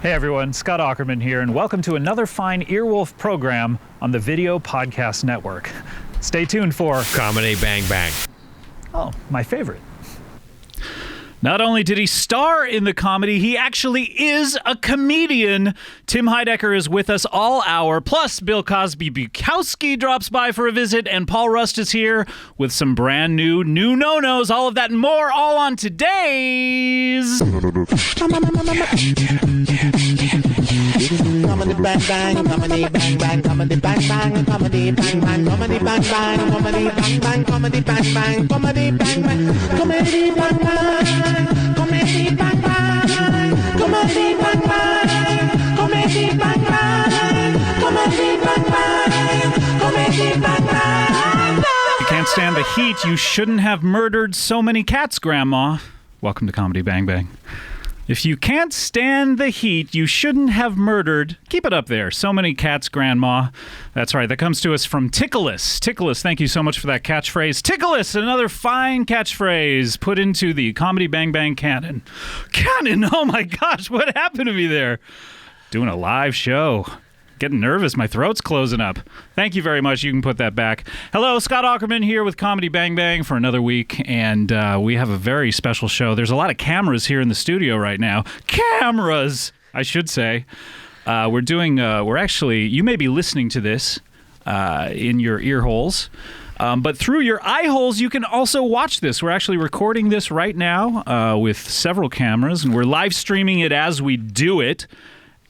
Hey everyone, Scott Aukerman here, and welcome to another fine Earwolf program on the Video Podcast Network. Stay tuned for Comedy Bang Bang. Oh, my favorite. Not only did he star in the comedy, he actually is a comedian. Tim Heidecker is with us all hour, plus Bill Cosby-Bukowski drops by for a visit, and Paul Rust is here with some brand new no-nos, all of that and more, all on today's... Comedy bang bang, comedy bang bang, comedy bang bang, comedy bang bang, comedy bang bang, comedy bang bang, comedy bang bang, comedy bang bang, comedy bang bang, comedy bang bang, comedy bang bang, comedy bang bang, comedy bang bang, comedy bang bang. You can't stand the heat. You shouldn't have murdered so many cats, Grandma. Welcome to Comedy Bang Bang. If you can't stand the heat, you shouldn't have murdered. Keep it up there. So many cats, Grandma. That's right. That comes to us from Tickless. Tickless, thank you so much for that catchphrase. Tickless, another fine catchphrase put into the Comedy Bang Bang canon. Canon? Oh my gosh, what happened to me there? Doing a live show. Getting nervous. My throat's closing up. Thank you very much. You can put that back. Hello, Scott Aukerman here with Comedy Bang Bang for another week, and we have a very special show. There's a lot of cameras here in the studio right now. Cameras, I should say. We're actually, you may be listening to this in your ear holes, but through your eye holes, you can also watch this. We're actually recording this right now with several cameras, and we're live streaming it as we do it.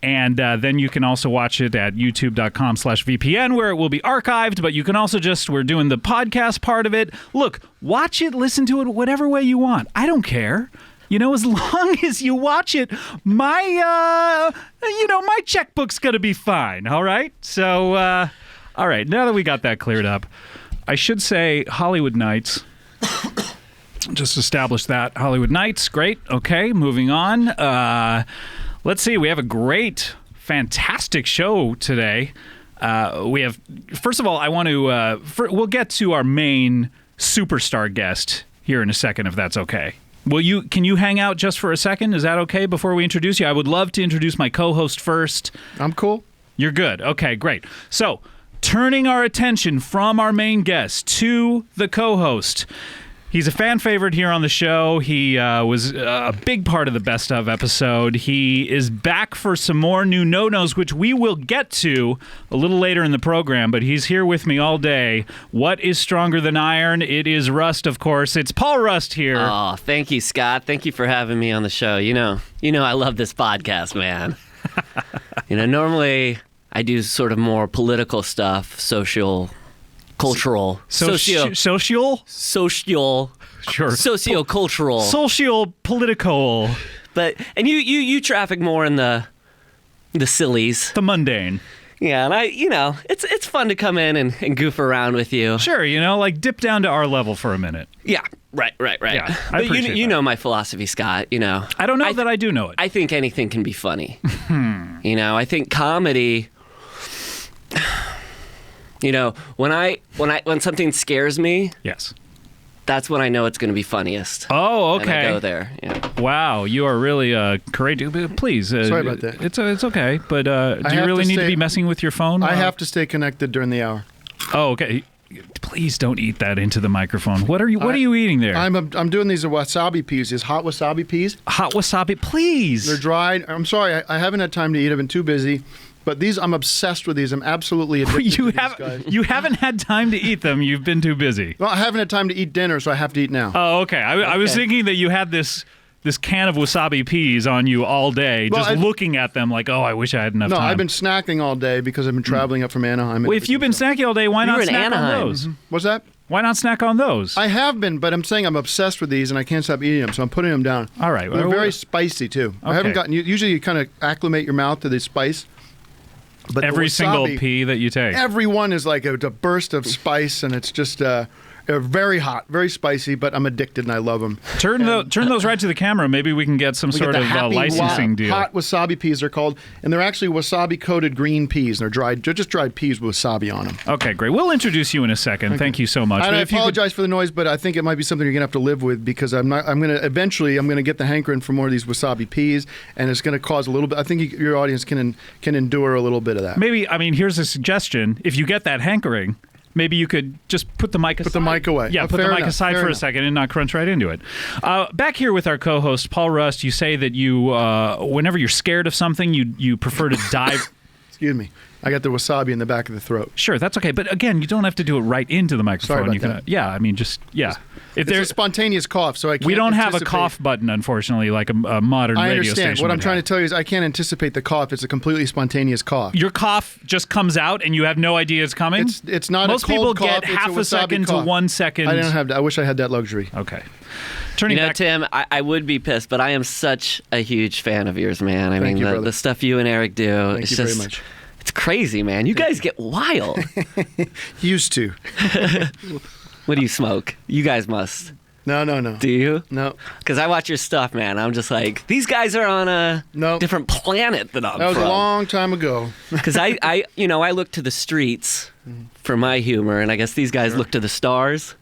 And then you can also watch it at youtube.com/VPN, where it will be archived. But you can also we're doing the podcast part of it. Look, watch it, listen to it, whatever way you want. I don't care. You know, as long as you watch it, my checkbook's going to be fine, all right? So, all right, now that we got that cleared up, I should say Hollywood Nights. Just establish that. Hollywood Nights, great. Okay, moving on. Let's see. We have a great, fantastic show today. We have, first of all, I want to. We'll get to our main superstar guest here in a second, if that's okay. Can you hang out just for a second? Is that okay before we introduce you? I would love to introduce my co-host first. I'm cool. You're good. Okay, great. So, turning our attention from our main guest to the co-host. He's a fan favorite here on the show. He was a big part of the Best Of episode. He is back for some more new no-nos, which we will get to a little later in the program, but he's here with me all day. What is stronger than iron? It is Rust, of course. It's Paul Rust here. Oh, thank you, Scott. Thank you for having me on the show. You know I love this podcast, man. Normally I do sort of more political stuff, social... Cultural, social, sure, socio-cultural, social-political, and you traffic more in the sillies, the mundane. Yeah, and it's fun to come in and goof around with you. Sure, like dip down to our level for a minute. Yeah, right. Yeah, but you know my philosophy, Scott. I don't know that I do know it. I think anything can be funny. I think comedy. When something scares me, yes, that's when I know it's going to be funniest. Oh, okay. And I go there. Yeah. Wow, you are really courageous. Please, sorry about that. It's okay. But do you really need to be messing with your phone? I have to stay connected during the hour. Oh, okay. Please don't eat that into the microphone. What are you eating there? I'm doing these wasabi peas. These hot wasabi peas. Hot wasabi, please. They're dried. I'm sorry, I haven't had time to eat. I've been too busy. But these, I'm obsessed with these. I'm absolutely addicted to these guys. You haven't had time to eat them. You've been too busy. Well, I haven't had time to eat dinner, so I have to eat now. Oh, okay. I was thinking that you had this can of wasabi peas on you all day, looking at them like, oh, I wish I had enough time. No, I've been snacking all day because I've been traveling up from Anaheim. Well, if you've been snacking all day, why not snack on those? What's that? Why not snack on those? I have been, but I'm saying I'm obsessed with these and I can't stop eating them, so I'm putting them down. All right. They're very spicy, too. Okay. I haven't gotten... Usually you kind of acclimate your mouth to the spice. But every wasabi, single pea that you take. Every one is like a burst of spice, and it's just... They're very hot, very spicy, but I'm addicted and I love them. Turn those right to the camera. Maybe we can get some sort of licensing deal. Hot wasabi peas are called, and they're actually wasabi-coated green peas. They're dried, just dried peas with wasabi on them. Okay, great. We'll introduce you in a second. Thank you so much. I apologize for the noise, but I think it might be something you're gonna have to live with because I'm gonna get the hankering for more of these wasabi peas, and it's gonna cause a little bit. I think your audience can endure a little bit of that. Maybe, I mean, here's a suggestion. If you get that hankering, maybe you could just put the mic aside. Put the mic away. Yeah, put the mic aside for a second and not crunch right into it. Back here with our co-host, Paul Rust, you say that you, whenever you're scared of something, you prefer to dive... Excuse me. I got the wasabi in the back of the throat. Sure, that's okay. But again, you don't have to do it right into the microphone. Sorry about that. Yeah, I mean, just, yeah. It's a spontaneous cough, so I can't We don't have a anticipate. cough button, unfortunately, like a modern radio station. I understand. What I'm trying to tell you is I can't anticipate the cough. It's a completely spontaneous cough. Your cough just comes out and you have no idea it's coming? It's not Most a cold people cough. get It's half a a second cough. to 1 second. I don't have that. I wish I had that luxury. Okay. Turning back. Tim, I would be pissed, but I am such a huge fan of yours, man. I Thank mean, you, brother. the stuff you and Eric do, Thank it's you just very much. it's crazy, man. You guys get wild. Used to. What do you smoke? You guys must. No. Do you? No. Because I watch your stuff, man. I'm just like, these guys are on a No. different planet than I'm That was from. a long time ago. Because I look to the streets for my humor, and I guess these guys look to the stars.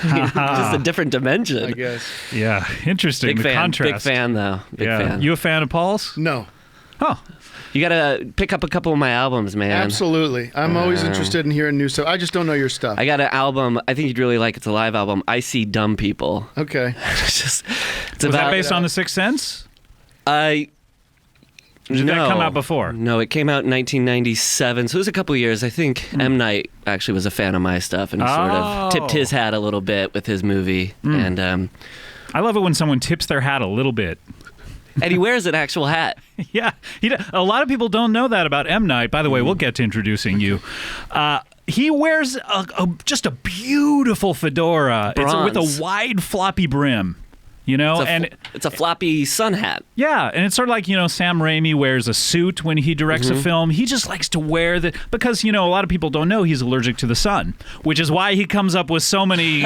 Just a different dimension. I guess. Yeah, interesting. Big the fan. contrast. Big fan, though. Big fan. You a fan of Paul's? No. Oh. You gotta pick up a couple of my albums, man. Absolutely. I'm always interested in hearing new stuff. I just don't know your stuff. I got an album. I think you'd really like. It's a live album. I See Dumb People. Okay. It's Was that based on The Sixth Sense? Did that come out before? No, it came out in 1997, so it was a couple years. I think M. Night actually was a fan of my stuff, and he sort of tipped his hat a little bit with his movie. And I love it when someone tips their hat a little bit. and he wears an actual hat. Yeah, a lot of people don't know that about M. Night. By the way, we'll get to introducing you. He wears just a beautiful fedora. It's with a wide, floppy brim. You know, It's a floppy sun hat. Yeah, and it's sort of like, Sam Raimi wears a suit when he directs a film. He just likes to wear because, a lot of people don't know he's allergic to the sun, which is why he comes up with so many,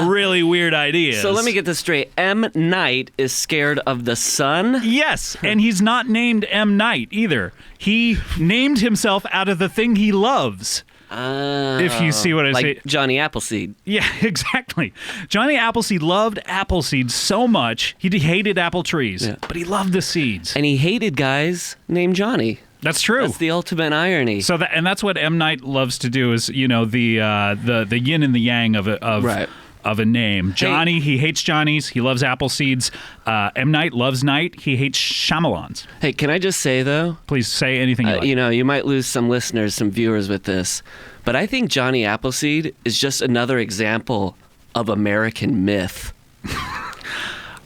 really weird ideas. So let me get this straight. M. Night is scared of the sun? Yes, and he's not named M. Night either. He named himself out of the thing he loves. If you see what I say. Like Johnny Appleseed. Yeah, exactly. Johnny Appleseed loved apple seeds so much, he hated apple trees, but he loved the seeds. And he hated guys named Johnny. That's true. That's the ultimate irony. So that's what M. Night loves to do is, the yin and the yang of a name. Johnny, he hates Johnnies. He loves apple seeds. M. Night loves Night. He hates Shyamalans. Hey, can I just say, though? Please say anything you like. You might lose some listeners, some viewers with this, but I think Johnny Appleseed is just another example of American myth.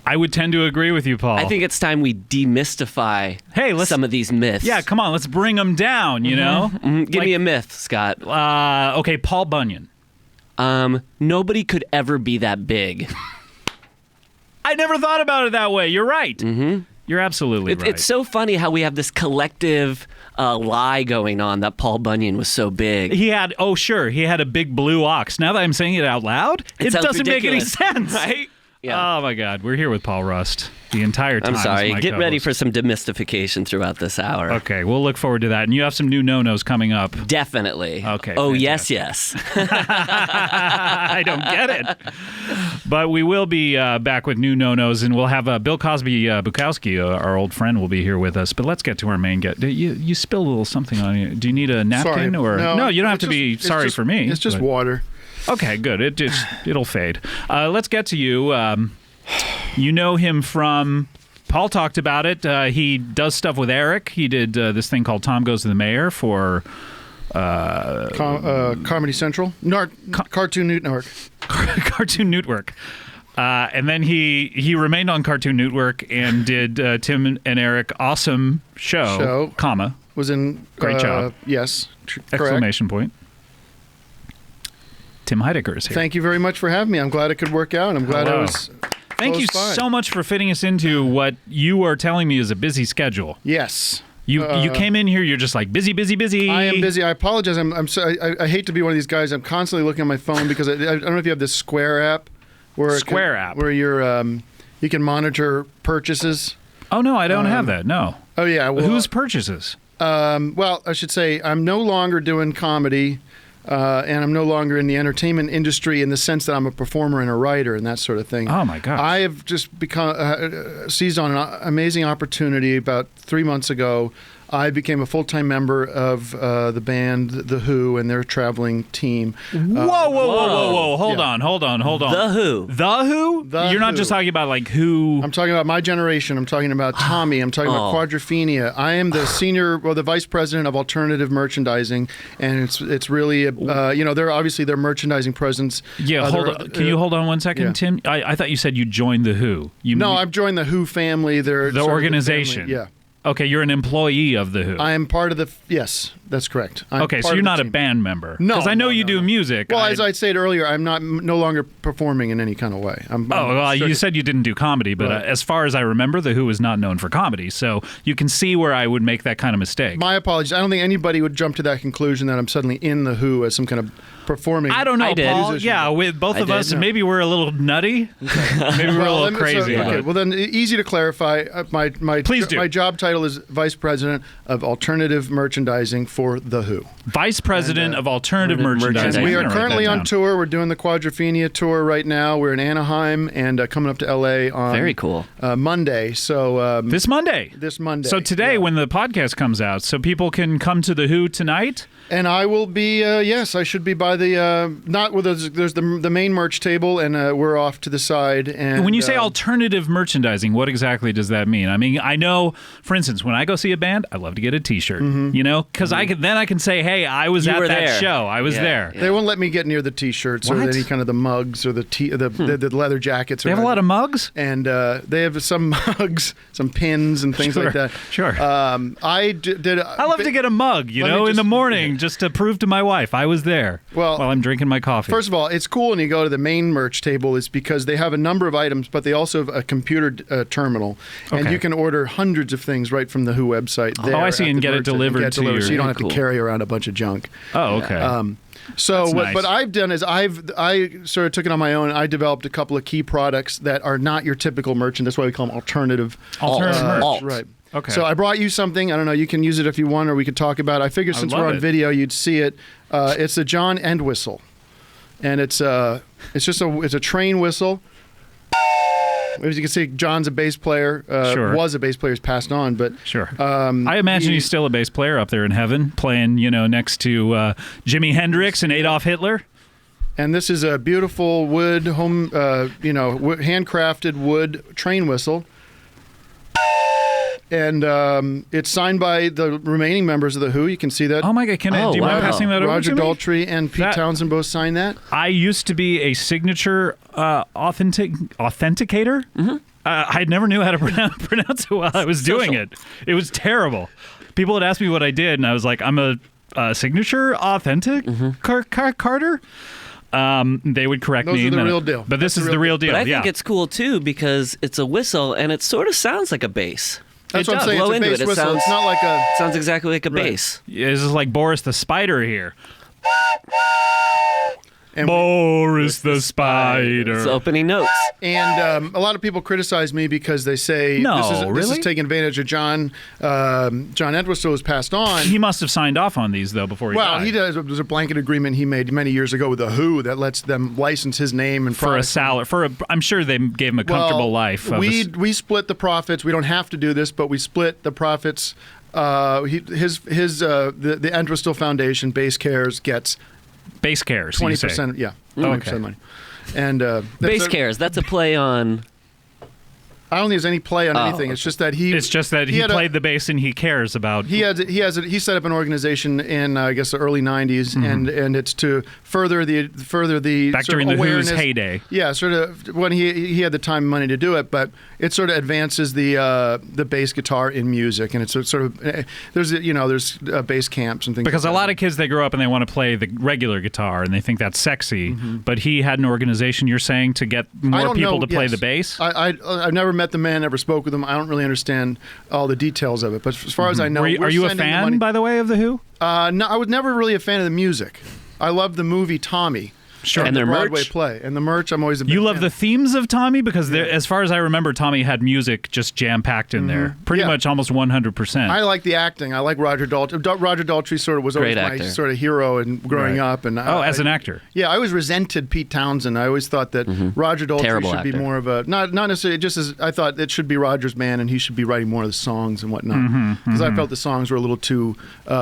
I would tend to agree with you, Paul. I think it's time we demystify some of these myths. Yeah, come on. Let's bring them down, you know? Give me a myth, Scott. Okay, Paul Bunyan. Nobody could ever be that big. I never thought about it that way. You're right. Mm-hmm. You're absolutely right. It's so funny how we have this collective lie going on that Paul Bunyan was so big. He had a big blue ox. Now that I'm saying it out loud, it doesn't make any sense. Right? Yeah. Oh, my God. We're here with Paul Rust the entire time. I'm sorry. Get Get ready for some demystification throughout this hour. Okay, we'll look forward to that. And you have some new no-nos coming up. Definitely. Okay. Oh, fantastic. yes. I don't get it. But we will be back with new no-nos, and we'll have Bill Cosby-Bukowski, our old friend, will be here with us. But let's get to our main guest. You spilled a little something on you. Do you need a napkin? Sorry. No, you don't have to be sorry for me. It's just water. Okay, good. It'll fade. Let's get to you. You know him from... Paul talked about it. He does stuff with Eric. He did this thing called Tom Goes to the Mayor for... Comedy Central? Cartoon Network. Cartoon Network. And then he remained on Cartoon Network and did Tim and Eric awesome show, comma. Was in... Great job. Yes. Exclamation point. Tim Heidecker is here. Thank you very much for having me. I'm glad it could work out. I'm glad I was... Thank you so much for fitting us into what you are telling me is a busy schedule. Yes. You came in here. You're just like busy. I am busy. I apologize. I hate to be one of these guys. I'm constantly looking at my phone because I don't know if you have this Square app. Where you're you can monitor purchases. Oh no, I don't have that. No. Oh yeah. Well, whose purchases? Well, I should say I'm no longer doing comedy. And I'm no longer in the entertainment industry in the sense that I'm a performer and a writer and that sort of thing. Oh, my gosh. I have just become seized on an amazing opportunity about 3 months ago. I became a full-time member of the band The Who and their traveling team. Whoa. Hold on. The Who? The Who? You're not Who. just talking about like who? I'm talking about my generation. I'm talking about Tommy. I'm talking about Quadrophenia. I am the the vice president of alternative merchandising, and it's really, they're obviously their merchandising presence. Yeah, hold on. Can you hold on 1 second, yeah. Tim? I thought you said you joined The Who. No, I've joined the Who family. They're the sort of organization. family. Yeah. Okay, you're an employee of The Who. I am part of the. Yes, that's correct. Okay, so you're not a band member. No, because I know you do music. Well, as I said earlier, I'm no longer performing in any kind of way. You said you didn't do comedy, but Right. as far as I remember, The Who is not known for comedy. So you can see where I would make that kind of mistake. My apologies. I don't think anybody would jump to that conclusion that I'm suddenly in The Who as some kind of performing. I don't know, I did. Paul. Musician. Yeah, with both I of did. us, No. maybe we're a little nutty. Maybe we're a little crazy. Okay, but- well then, easy to clarify. Please do. My job title is vice president of alternative merchandising for The Who. Vice President of Alternative Alternative Merchandising. Merchandising. We I'm are gonna write currently that on down. tour. We're doing the Quadrophenia tour right now. We're in Anaheim and coming up to LA on Very cool. Monday. So This Monday. this Monday. So today, Yeah. when the podcast comes out, so people can come to The Who tonight. And I will be, yes, I should be by the, not with there's the main merch table, and we're off to the side. And When you say alternative merchandising, what exactly does that mean? I mean, I know, for instance, when I go see a band, I love to get a T-shirt, because I can say, hey, I was You at were that there. show. I was Yeah, there. yeah. They won't let me get near the T-shirts or What? any kind of the mugs or the leather jackets. They have a lot of mugs? and they have some mugs, some pins, and things like that. Sure. I did. I love to get a mug, Let me in just- the morning, just to prove to my wife I was there Well, while I'm drinking my coffee. First of all, it's cool when you go to the main merch table is because they have a number of items, but they also have a computer terminal, and Okay. you can order hundreds of things right from the Who website. There I see, at and the get it merch and delivered get to delivered, your- so you don't have Cool. to carry around a bunch of junk. Oh, okay. So, That's what nice. I've done is I sort of took it on my own. I developed a couple of key products that are not your typical merchant. That's why we call them alternative. Alternative merch. Alt. Right. Okay. So I brought you something. I don't know. You can use it if you want, or we could talk about it. I figured since love we're on it. video, you'd see it. It's a John Entwistle, and it's a train whistle. As you can see, John's a bass player. Sure. Was a bass player. He's passed on, but Sure. I imagine he's still a bass player up there in heaven, playing, next to Jimi Hendrix and Adolf Hitler. And this is a beautiful wood handcrafted wood train whistle. And it's signed by the remaining members of The Who. You can see that. Oh my God! Do you mind wow. passing that over Roger to me? Daltrey and Pete That- Townsend both signed that. I used to be a signature authenticator. Mm-hmm. I never knew how to pronounce it while I was doing it. It was terrible. People would ask me what I did, and I was like, I'm a signature authentic Carter. They would correct Those me. are and the then- real deal. But this is the real deal. But I yeah. think it's cool too because it's a whistle and it sort of sounds like a bass. That's It what I'm does. saying. Blow It's a into bass it. It whistle. sounds- It's not like a. Sounds exactly like a Right. bass. This is like Boris the Spider here. And, Boris the Spider. It's opening notes. and a lot of people criticize me because they say No, this is really? taking advantage of John. John Entwistle was passed on. He must have signed off on these though before he Well, died. he does. There's a blanket agreement he made many years ago with The Who that lets them license his name and for a products. salary. I'm sure they gave him a comfortable life. Of We split the profits. We don't have to do this, but we split the profits. The Entwistle Foundation, Base Cares, gets base cares. 20%. Yeah, 20% of the money. And Bass cares. That's a play on. I don't think there's any play on Oh, anything. It's just that he. It's just that he had a- played the bass and he cares about. He set up an organization in I guess the early '90s, and it's to further the back sort during of the awareness. Who's heyday. Yeah, sort of when he had the time and money to do it, but it sort of advances the bass guitar in music, and it's sort of there's bass camps and things. Because like a lot of kids, they grow up and they want to play the regular guitar and they think that's sexy. But he had an organization, you're saying, to get I more don't people know, to play yes. the bass? I've never met the man, never spoke with him. I don't really understand all the details of it. But as far as I know, are you a fan, by the way, of The Who? No, I was never really a fan of the music. I love the movie Tommy. Sure. And their Broadway merch. play. And the merch, I'm always a big You love fan. the themes of Tommy? Because as far as I remember, Tommy had music just jam-packed in there. Pretty Yeah. much almost 100%. I like the acting. I like Roger Daltrey. Roger Daltrey sort of was always Great my actor. sort of hero and growing Right. up. And as an actor. Yeah, I always resented Pete Townsend. I always thought that Roger Daltrey Terrible should be actor. more of a not necessarily just as I thought it should be Roger's man and he should be writing more of the songs and whatnot because I felt the songs were a little too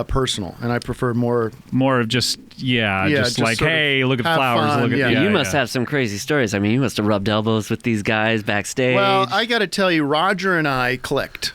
personal and I prefer more. More of just, just like, sort of hey, look at the have flowers. fun, Look at yeah. You must have some crazy stories. I mean, you must have rubbed elbows with these guys backstage. Well, I got to tell you, Roger and I clicked.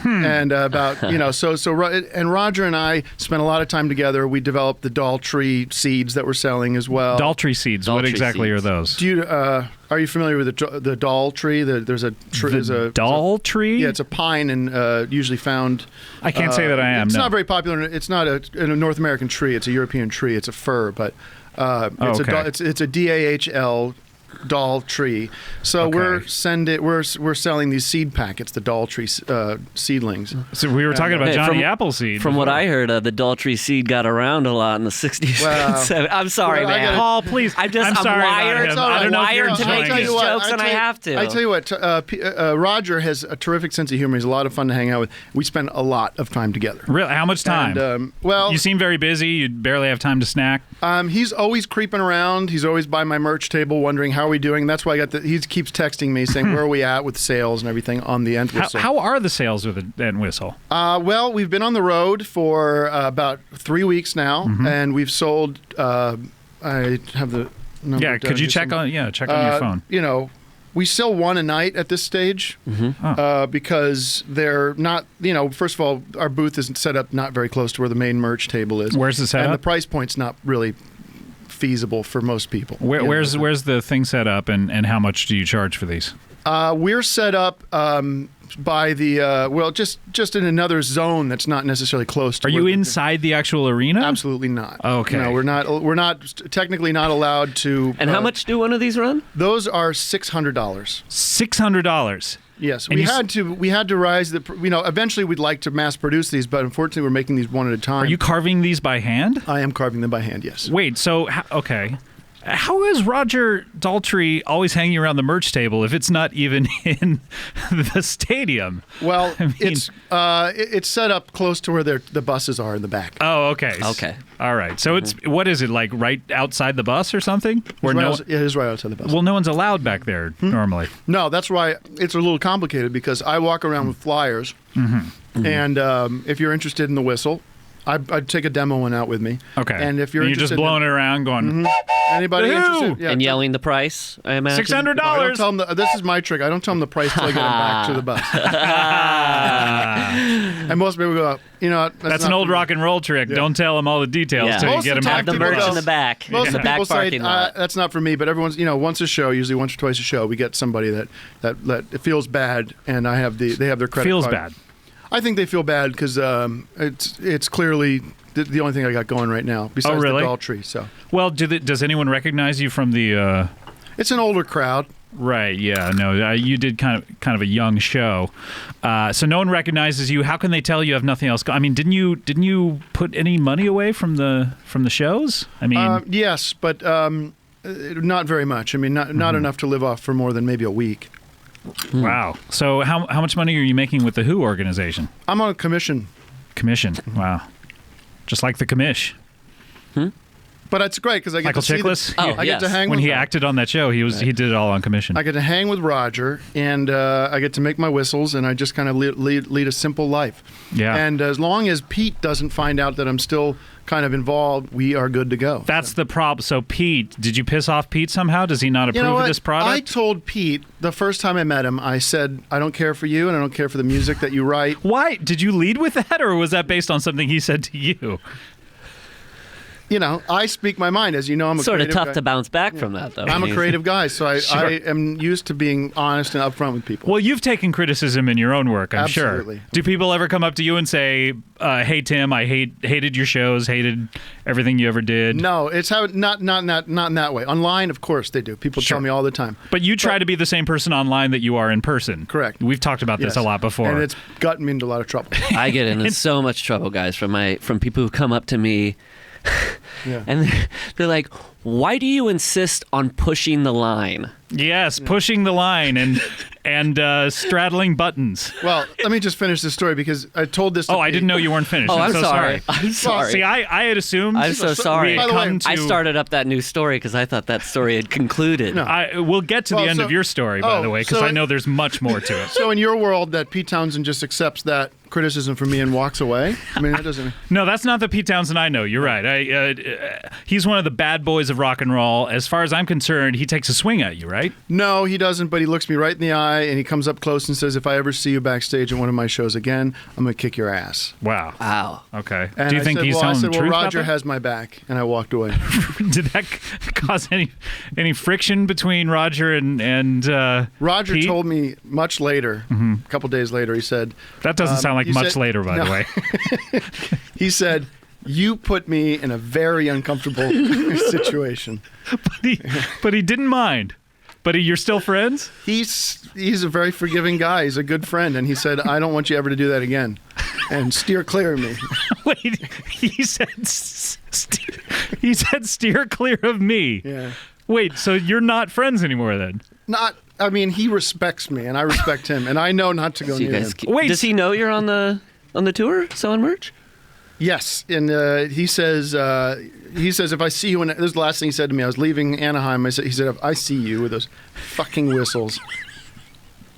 And and Roger and I spent a lot of time together. We developed the Daltrey seeds that we're selling as well. Daltrey seeds. What Daltrey exactly seeds. are those? Do you are you familiar with the Daltrey? There's a tree. Doll tree? Yeah, it's a pine and usually found. I can't say that I am. It's no. not very popular. It's not a North American tree. It's a European tree. It's a fir, but okay. it's a DAHL doll tree. So Okay. we're selling these seed packets, the Daltrey seedlings. So we were talking about Hey, Johnny from- Appleseed. From what I heard, the Daltrey seed got around a lot in the 60s. Well, 70s. I'm sorry, well, I man. gotta- Paul, please. I'm sorry about wired. him. all right. I don't know if you're wired to enjoying make it. these jokes, and I have to. I tell you what, Roger has a terrific sense of humor. He's a lot of fun to hang out with. We spend a lot of time together. Really? How much time? And, you seem very busy. You barely have time to snack. He's always creeping around. He's always by my merch table wondering how are we doing. That's why he keeps texting me saying where are we at with sales and everything on the Ent Whistle. How are the sales with the Ent Whistle? Well, we've been on the road for about 3 weeks now, and we've sold. I have the number. Yeah, could you check on your phone? You know, we sell one a night at this stage because they're not. You know, first of all, our booth is set up not very close to where the main merch table is. Where's the setup? And the price point's not really feasible for most people. Where's the thing set up, and how much do you charge for these? We're set up by the just in another zone that's not necessarily close to. Are you inside the actual arena? Absolutely not. Okay. No, we're not. We're not technically not allowed to. And how much do one of these run? Those are $600. $600. Yes, And we had to rise the. You know, eventually we'd like to mass produce these, but unfortunately we're making these one at a time. Are you carving these by hand? I am carving them by hand. Yes. Wait, so okay. How is Roger Daltrey always hanging around the merch table if it's not even in the stadium? Well, I mean- it's set up close to where the buses are in the back. Oh, okay. Okay. All right. So it's what is it like right outside the bus or something? Or It is right outside the bus. well, no one's allowed back there normally. No, that's why it's a little complicated because I walk around with flyers, and if you're interested in the whistle, I'd take a demo one out with me. Okay. And if you're just interested blowing it around, going, anybody The Who! interested, And yelling the price, I imagine. $600. No, I don't tell them this is my trick. I don't tell them the price till I get them back to the bus. And most people go, you know, That's an old rock and roll trick. Yeah. Don't tell them all the details Yeah. till you Most get of them the back Have to the the merch bus. in the back. Most in the of the back people say parking lot. that's not for me, but everyone's once a show, usually once or twice a show, we get somebody that it feels bad, and they have their credit Feels card. bad. I think they feel bad because it's clearly the only thing I got going right now besides really? the Daltrey. So Well, does anyone recognize you from the? it's an older crowd. Right. Yeah. No. You did kind of a young show, so no one recognizes you. How can they tell you have nothing else? I mean, didn't you put any money away from the shows? I mean, Yes, but not very much. I mean, not enough to live off for more than maybe a week. wow. So how much money are you making with the Who organization? I'm on a commission, Commission. Wow. Just like the commish. but it's great because I get Michael to see Chiklis? Oh, I get to yes. hang When with he acted on that show, he did it all on commission. I get to hang with Roger, and I get to make my whistles, and I just kind of lead a simple life. Yeah. And as long as Pete doesn't find out that I'm still kind of involved, we are good to go. That's the problem. So Pete, did you piss off Pete somehow? Does he not approve You know of what? this product? I told Pete the first time I met him, I said, I don't care for you, and I don't care for the music that you write. Why? Did you lead with that, or was that based on something he said to you? I speak my mind. As you know, I'm a Sort of creative tough guy. to bounce back from that, though. I'm a creative guy, so I am used to being honest and upfront with people. Well, you've taken criticism in your own work, I'm Absolutely. sure. Do people ever come up to you and say, "Hey Tim, I hated your shows, hated everything you ever did"? No, it's how not in that way. Online, of course they do. People Sure. tell me all the time. But you try to be the same person online that you are in person. Correct. We've talked about this Yes. a lot before. And it's gotten me into a lot of trouble. I get into so much trouble, guys, from people who come up to me Yeah. and they're like, "Why do you insist on pushing the line?" Yes, pushing the line and straddling buttons. Well, let me just finish this story because I told this to Oh, I Pete. didn't know you weren't finished. Oh, I'm so sorry. I'm sorry. See, I had assumed. I'm so sorry. we By had the way, come to- I started up that new story because I thought that story had concluded. No. We'll get to Well, the end so- of your story, by oh, the way, because so I know there's much more to it. So in your world, that Pete Townsend just accepts that criticism from me and walks away? I mean, that doesn't... No, that's not the Pete Townsend I know. You're right. He's one of the bad boys of rock and roll. As far as I'm concerned, he takes a swing at you, right? No, he doesn't, but he looks me right in the eye and he comes up close and says, if I ever see you backstage at one of my shows again, I'm going to kick your ass. Wow. Wow. Okay. And Do you I think said, he's well, telling I said, the well, truth Roger about that? has my back, and I walked away. Did that cause any friction between Roger and Roger Pete? told me much later, a couple days later, he said... That doesn't sound like you much said- later, by the No. way. He said, you put me in a very uncomfortable situation. But he didn't mind. But you're still friends? He's a very forgiving guy. He's a good friend. And he said, I don't want you ever to do that again. And steer clear of me. Wait, he said steer clear of me. Yeah. Wait, so you're not friends anymore then? I mean, he respects me and I respect him. And I know not to go So you near guys, him. Wait. does he know you're on the tour selling merch? Yes. And he says, if I see you, this is the last thing he said to me. I was leaving Anaheim. He said, if I see you with those fucking whistles,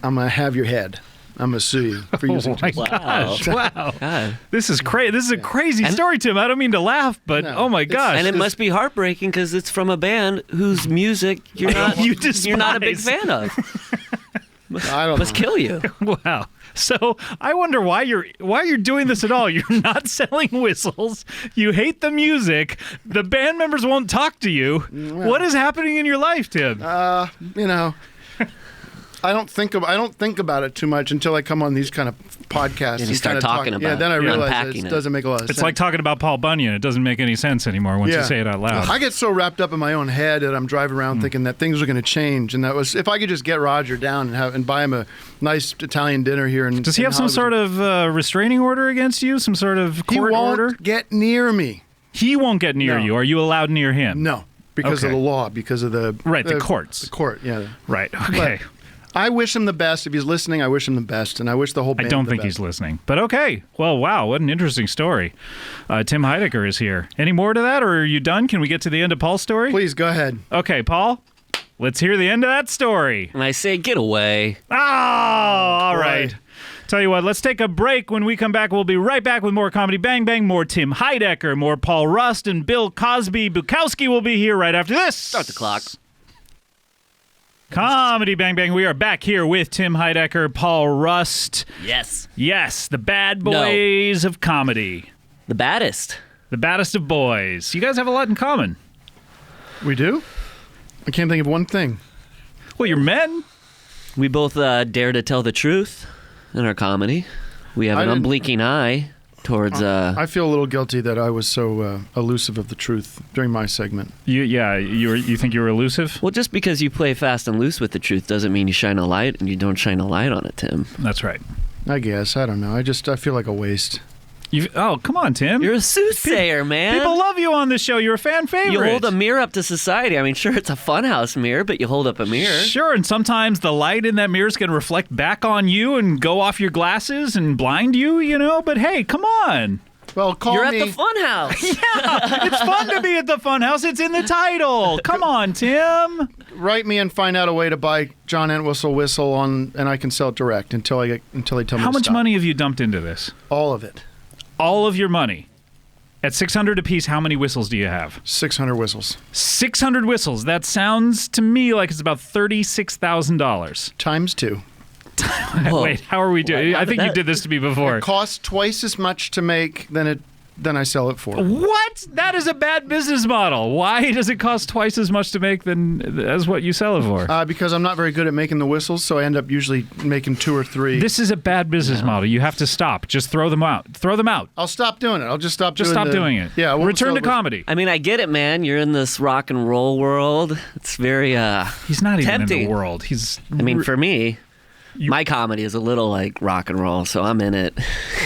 I'm going to have your head. I'm going to sue you for using Oh my tools." gosh! Wow, God. this is crazy. This is a crazy story, Tim. I don't mean to laugh, but No, oh my it's- gosh! And it must be heartbreaking because it's from a band whose music you're not you're not a big despise. fan of. I don't Must know. kill you. Wow. So I wonder why you're doing this at all. You're not selling whistles. You hate the music. The band members won't talk to you. What is happening in your life, Tim? You know, I don't think about it too much until I come on these kind of podcasts And you start kind of talking talk. about Yeah, then I it, realize unpacking it it. doesn't make a lot of sense. It's like talking about Paul Bunyan. It doesn't make any sense anymore once you say it out loud. I get so wrapped up in my own head that I'm driving around thinking that things are going to change, and that was if I could just get Roger down and buy him a nice Italian dinner here. Does he have some sort of restraining order against you? Some sort of He court won't order? get near me. He won't get near No. you. Are you allowed near him? No, because of Okay. the law, because of the Right, the courts. The court, yeah. Right. Okay. I wish him the best. If he's listening, I wish him the best, and I wish the whole I band don't the think best. he's listening. But okay. Well, wow. What an interesting story. Tim Heidecker is here. Any more to that, or are you done? Can we get to the end of Paul's story? Please go ahead. Okay, Paul. Let's hear the end of that story. And I say, get away. Oh, all Boy. right. Tell you what, let's take a break. When we come back, we'll be right back with more Comedy Bang Bang, more Tim Heidecker, more Paul Rust, and Bill Cosby-Bukowski will be here right after this. Start the clock. Comedy Bang Bang. We are back here with Tim Heidecker, Paul Rust. Yes. Yes, the bad boys of comedy. The baddest. The baddest of boys. You guys have a lot in common. We do? I can't think of one thing. Well, you're men. We both dare to tell the truth in our comedy. We have I an didn't- unblinking eye towards I feel a little guilty that I was so elusive of the truth during my segment. You think you were elusive? well, just because you play fast and loose with the truth doesn't mean you shine a light, and you don't shine a light on it, Tim. That's right. I guess. I don't know. I feel like a waste. Oh, come on, Tim. You're a soothsayer, man. People love you on this show. You're a fan favorite. You hold a mirror up to society. I mean, sure, it's a funhouse mirror, but you hold up a mirror. Sure, and sometimes the light in that mirror is going to reflect back on you and go off your glasses and blind you, But hey, come on. Well, call You're me. at the funhouse. It's fun to be at the Funhouse. It's in the title. Come on, Tim. Write me and find out a way to buy John Entwistle whistle and I can sell it direct until they tell me. How to much stop. money have you dumped into this? All of it. All of your money. At $600 apiece, how many whistles do you have? 600 whistles 600 whistles. That sounds to me like it's about $36,000. times 2. Whoa. Wait, how are we doing? How I did think you that- did this to me before. It costs twice as much to make than it than I sell it for. What? That is a bad business model. Why does it cost twice as much to make as what you sell it for? Because I'm not very good at making the whistles, so I end up usually making 2 or 3. This is a bad business model. You have to stop. Just throw them out. Throw them out. I'll stop doing it. I'll just stop doing it. Yeah. I won't Return sell to the- comedy. I mean, I get it, man. You're in this rock and roll world. It's very He's not even tempting. in the world. He's. I mean, for me, my comedy is a little like rock and roll, so I'm in it,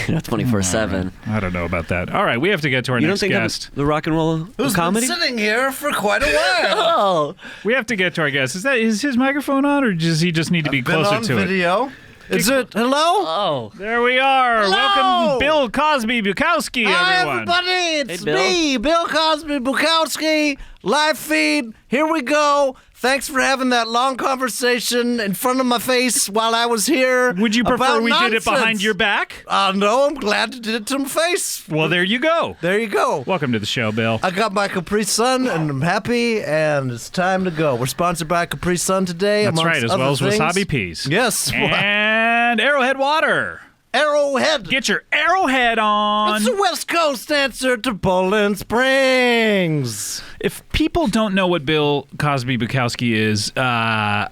24/7. I don't know about that. All right, we have to get to our You don't next think guest. I'm the rock and roll Who's comedy? been sitting here for quite a while. Oh, We have to get to our guest. Is his microphone on, or does he just need to be Been closer on to it? video. Is it? Hello? oh. There we are. Hello! Welcome, Bill Cosby-Bukowski, Hi, everyone. everybody. It's Hey, Bill. me, Bill Cosby-Bukowski. Live feed. Here we go. Thanks for having that long conversation in front of my face while I was here. Would you prefer about we did it behind nonsense. your back? No, I'm glad you did it to my face. Well, there you go. There you go. Welcome to the show, Bill. I got my Capri Sun, and I'm happy, and it's time to go. We're sponsored by Capri Sun today. That's amongst right, as other well as things. Wasabi Peas. Yes. And Arrowhead Water. Arrowhead. Get your Arrowhead on. It's a West Coast answer to Poland Springs. If people don't know what Bill Cosby-Bukowski is, I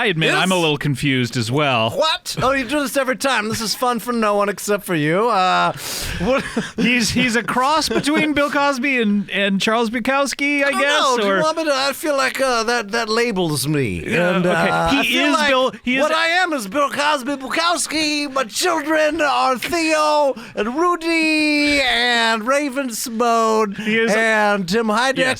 admit Is? I'm a little confused as well. What? Oh, you do this every time. This is fun for no one except for you. What? He's a cross between Bill Cosby and Charles Bukowski, I guess. No, do or you want me to? I feel like that labels me. And, okay. I He feel is like Bill- he is- what I am is Bill Cosby-Bukowski. My children are Theo and Rudy and Raven-Symoné is- and Tim Heidecker.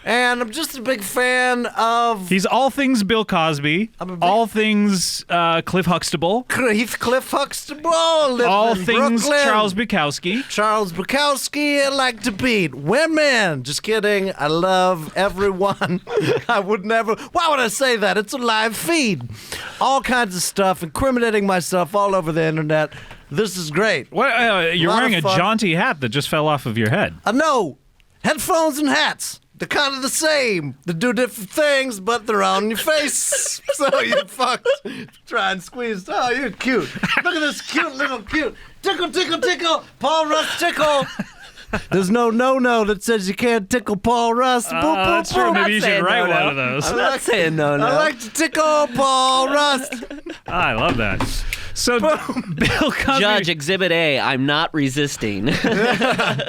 And I'm just a big fan of he's all things Bill Cosby, I'm a big- all things Cliff Huxtable, Heathcliff Huxtable. live all in things Brooklyn. Charles Bukowski. Charles Bukowski, I like to beat women. Just kidding. I love everyone. I would never. Why would I say that? It's a live feed. All kinds of stuff, incriminating myself all over the internet. This is great. What? You're Lot wearing a of fun. jaunty hat that just fell off of your head. I know. Headphones and hats. They're kind of the same. They do different things, but they're on your face. So you're fucked. Try and squeeze. Oh, you're cute. Look at this cute little cute. Tickle, tickle, tickle. Paul Rust tickle. There's no that says you can't tickle Paul Rust. Boop, boop, That's true. boop. Maybe you should saying write no-no. one of those. I'm not saying no. I like to tickle Paul Rust. I love that. So, Bill Cosby. Judge Exhibit A. I'm not resisting.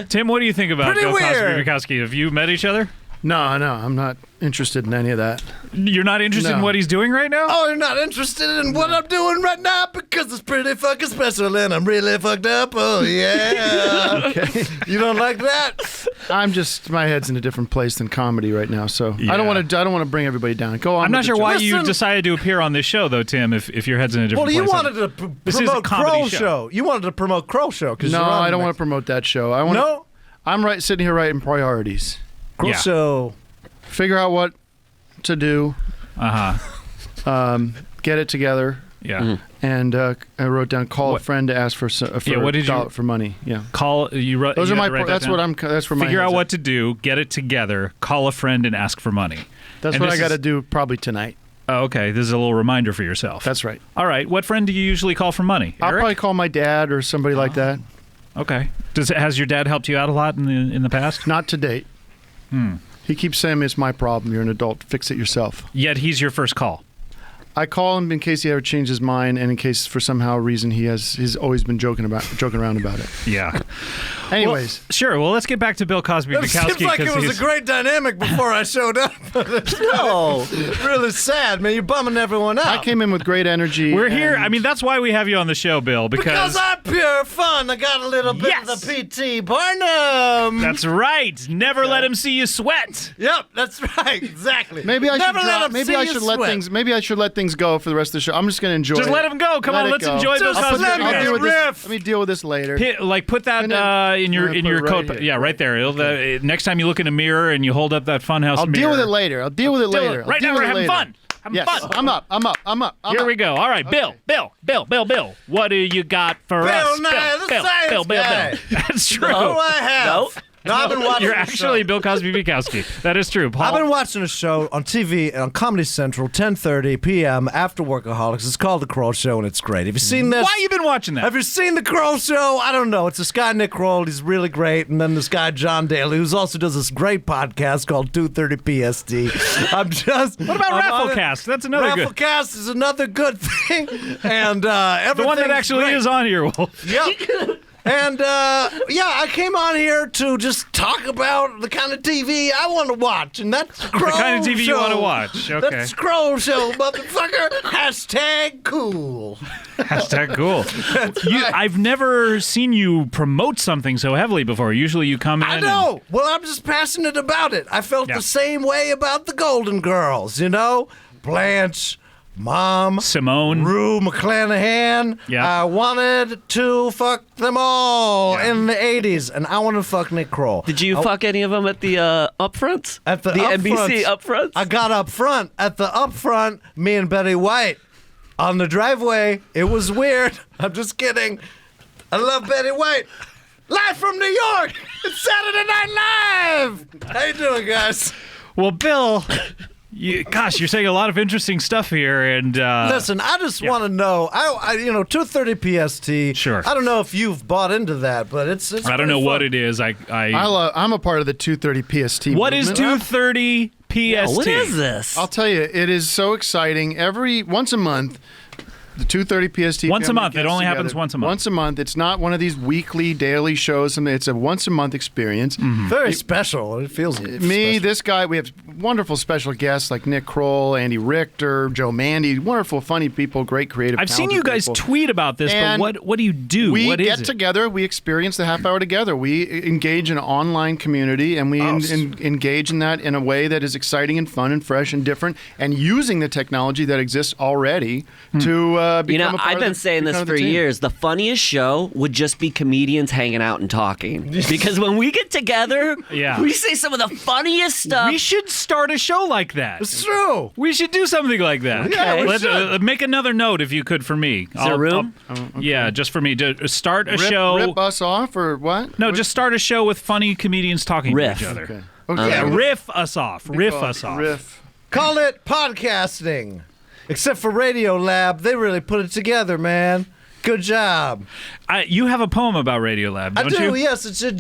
Tim, what do you think about Pretty Bill weird. Cosby-Bukowski? Have you met each other? No, I'm not interested in any of that. You're not interested in No. what he's doing right now? Oh, you're not interested in what I'm doing right now because it's pretty fucking special and I'm really fucked up. Oh, yeah. Okay. You don't like that? My head's in a different place than comedy right now, so Yeah. I don't want to bring everybody down. Go on. I'm not with sure the why joke. you Listen- decided to appear on this show, though, Tim, if your head's in a different Well, you place. wanted to This is a promote comedy Crow show. show. You wanted to promote Crow Show because No, I don't want to promote that show. I want. No? I'm sitting here writing priorities. Crow Yeah. Show. Figure out what to do. Uh-huh. Get it together. Yeah. And I wrote down call What- a friend to ask for what did you- for money. Yeah. Call you. Those you are had my. to write that That's down? what I'm. That's where my. Figure out head's what at. to do. Get it together. Call a friend and ask for money. That's and what this I got to is- do probably tonight. Oh, okay. This is a little reminder for yourself. That's right. All right. What friend do you usually call for money? I'll Eric? probably call my dad or somebody like that. Okay. Has your dad helped you out a lot in the past? Not to date. He keeps saying it's my problem. You're an adult. Fix it yourself. Yet he's your first call. I call him in case he ever changed his mind, and in case for somehow reason he's always been joking around about it. Yeah. Anyways, Sure. Well, let's get back to Bill It Cosby-Bukowski. seems like it 'cause was he's- a great dynamic before I showed up. No. Really sad, man. You're bumming everyone out. I came in with great energy. We're here. and- I mean, that's why we have you on the show, Bill, Because I'm pure fun. I got a little bit Yes. of the P.T. Barnum. That's right. Never let him see you sweat. Yep, that's right. Exactly. Maybe I Never should. let Drop, him maybe see I you should let sweat. things. Maybe I should let things go for the rest of the show. I'm just going to enjoy Just it. let him go. Come Let on, it let's go. enjoy Bill Just Cosby. let I'll me deal with this. riff. Let me deal with this later. Put that And then- in your I'm gonna your put it coat. right here. Yeah, right there. Next time you look in a mirror and you hold up that funhouse I'll mirror. deal with it later. I'll deal with it later. I'll Right deal now with we're it having later. fun. Having Yes, fun. I'm up. I'm up. Here we go. All right, Bill. What do you got for us? Nye, the science Bill. guy. That's true. Oh, I have. No. No, I've been watching You're the actually show. Bill Cosby-Bukowski. That is true. Paul. I've been watching a show on TV on Comedy Central, 10:30 p.m. after Workaholics. It's called The Kroll Show, and it's great. Have you seen this? Why you been watching that? Have you seen The Kroll Show? I don't know. It's this guy, Nick Kroll. He's really great. And then this guy, John Daly, who also does this great podcast called 230 PST. What about Rafflecast? That's another good. Rafflecast is another good thing. And everything. The one that actually is on here, Wolf. Yep. And, I came on here to just talk about the kind of TV I want to watch, and that's the Kroll kind of TV Show. you want to watch. Okay. That's the Kroll Show, motherfucker. Hashtag cool. Hashtag cool. I've never seen you promote something so heavily before. Usually you come in. I know. Well, I'm just passionate about it. I felt the same way about the Golden Girls, you know? Blanche, Mom, Simone, Rue McClanahan. Yeah. I wanted to fuck them all in the 80s, and I want to fuck Nick Kroll. Did you fuck any of them at the upfronts? At the NBC upfronts? I got up front. At the upfront, me and Betty White on the driveway. It was weird. I'm just kidding. I love Betty White. Live from New York. It's Saturday Night Live. How you doing, guys? Well, Bill, you're saying a lot of interesting stuff here, and listen, I just want to know. I 230 PST. Sure. I don't know if you've bought into that, but it's I don't know what it is. I'm a part of the 230 PST. What is movement. 230 PST? Yeah, what is this? I'll tell you, it is so exciting. Once a month, the 230 PST. Once a family month. It gets only together. happens once a month. Once a month. It's not one of these weekly, daily shows. It's a once a month experience. Very special. It feels Me, special. this guy, we have wonderful special guests like Nick Kroll, Andy Richter, Joe Mandy, wonderful, funny people, great creative. I've seen you talented guys people. tweet about this, And but what do you do? We What is get it? together, we experience the half hour together. We engage in an online community, and we engage in that in a way that is exciting and fun and fresh and different, and using the technology that exists already to become a part I've been saying this for years. The funniest show would just be comedians hanging out and talking. Because when we get together, we say some of the funniest stuff. We should start a show like that. It's true. We should do something like that. Okay. Let's make another note if you could for me. Is there room? Yeah, just for me. Start a show. Rip us off or what? No, just start a show with funny comedians talking Riff. to each other. Okay. Yeah, riff us off. Riff us off. Riff. Call it podcasting. Except for Radio Lab, they really put it together, man. Good job. You have a poem about Radiolab, don't you? I do, yes. It's a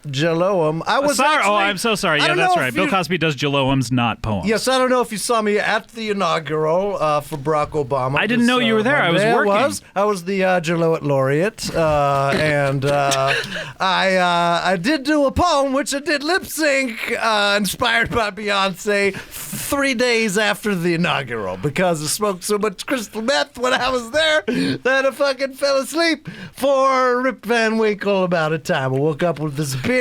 Jaloum. I was sorry. actually, I'm so sorry. I Yeah, don't that's know right. if Bill you- Cosby does Jaloums, not poems. Yes, I don't know if you saw me at the inaugural for Barack Obama. I didn't know you were there. I was Monday. working. I was the Jalout laureate, and I did do a poem, which I did lip sync, inspired by Beyonce, 3 days after the inaugural, because I smoked so much crystal meth when I was there that I fucking fell asleep for Rip Van Winkle about a time. I woke up with this beard,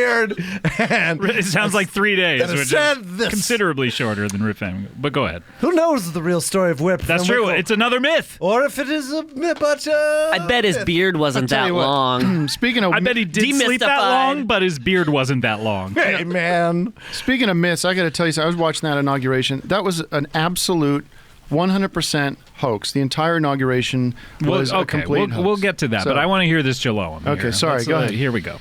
and It sounds like 3 days, and it which said is this. considerably shorter than Rip Van Winkle. But go ahead. Who knows the real story of Rip That's Van true. Winkle? It's another myth. Or if it is a myth, but I bet his beard wasn't I'll tell that you what. long. Speaking of I bet he did sleep that Demystified. long, but his beard wasn't that long. Hey, man. Speaking of myths, I got to tell you something. I was watching that inauguration. That was an absolute 100% hoax. The entire inauguration was a complete hoax. We'll get to that, So- but I want to hear this Jaloum. Okay, here. sorry, go ahead. Here we go.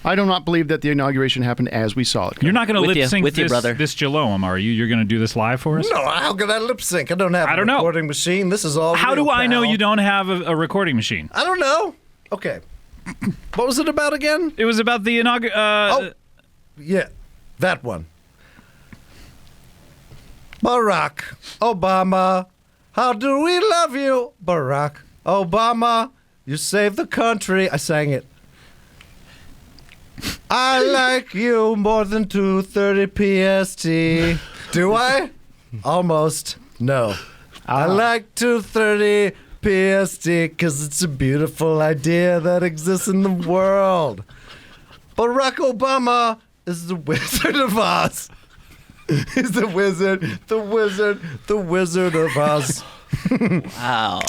I do not believe that the inauguration happened as we saw it. You're not going to With you, lip sync with you, brother. this Jaloum, are you? You're going to do this live for us? No, how could I lip sync? I don't have I don't a know. recording machine. This is all How real, do I know pal. you don't have a recording machine? I don't know. Okay. What was it about again? It was about the inauguration. Yeah, that one. Barack Obama, how do we love you? Barack Obama, you saved the country. I sang it. I like you more than 230 PST. Do I? Almost. No. I like 230 PST because it's a beautiful idea that exists in the world. Barack Obama is the Wizard of Oz. He's the wizard of Oz. Wow.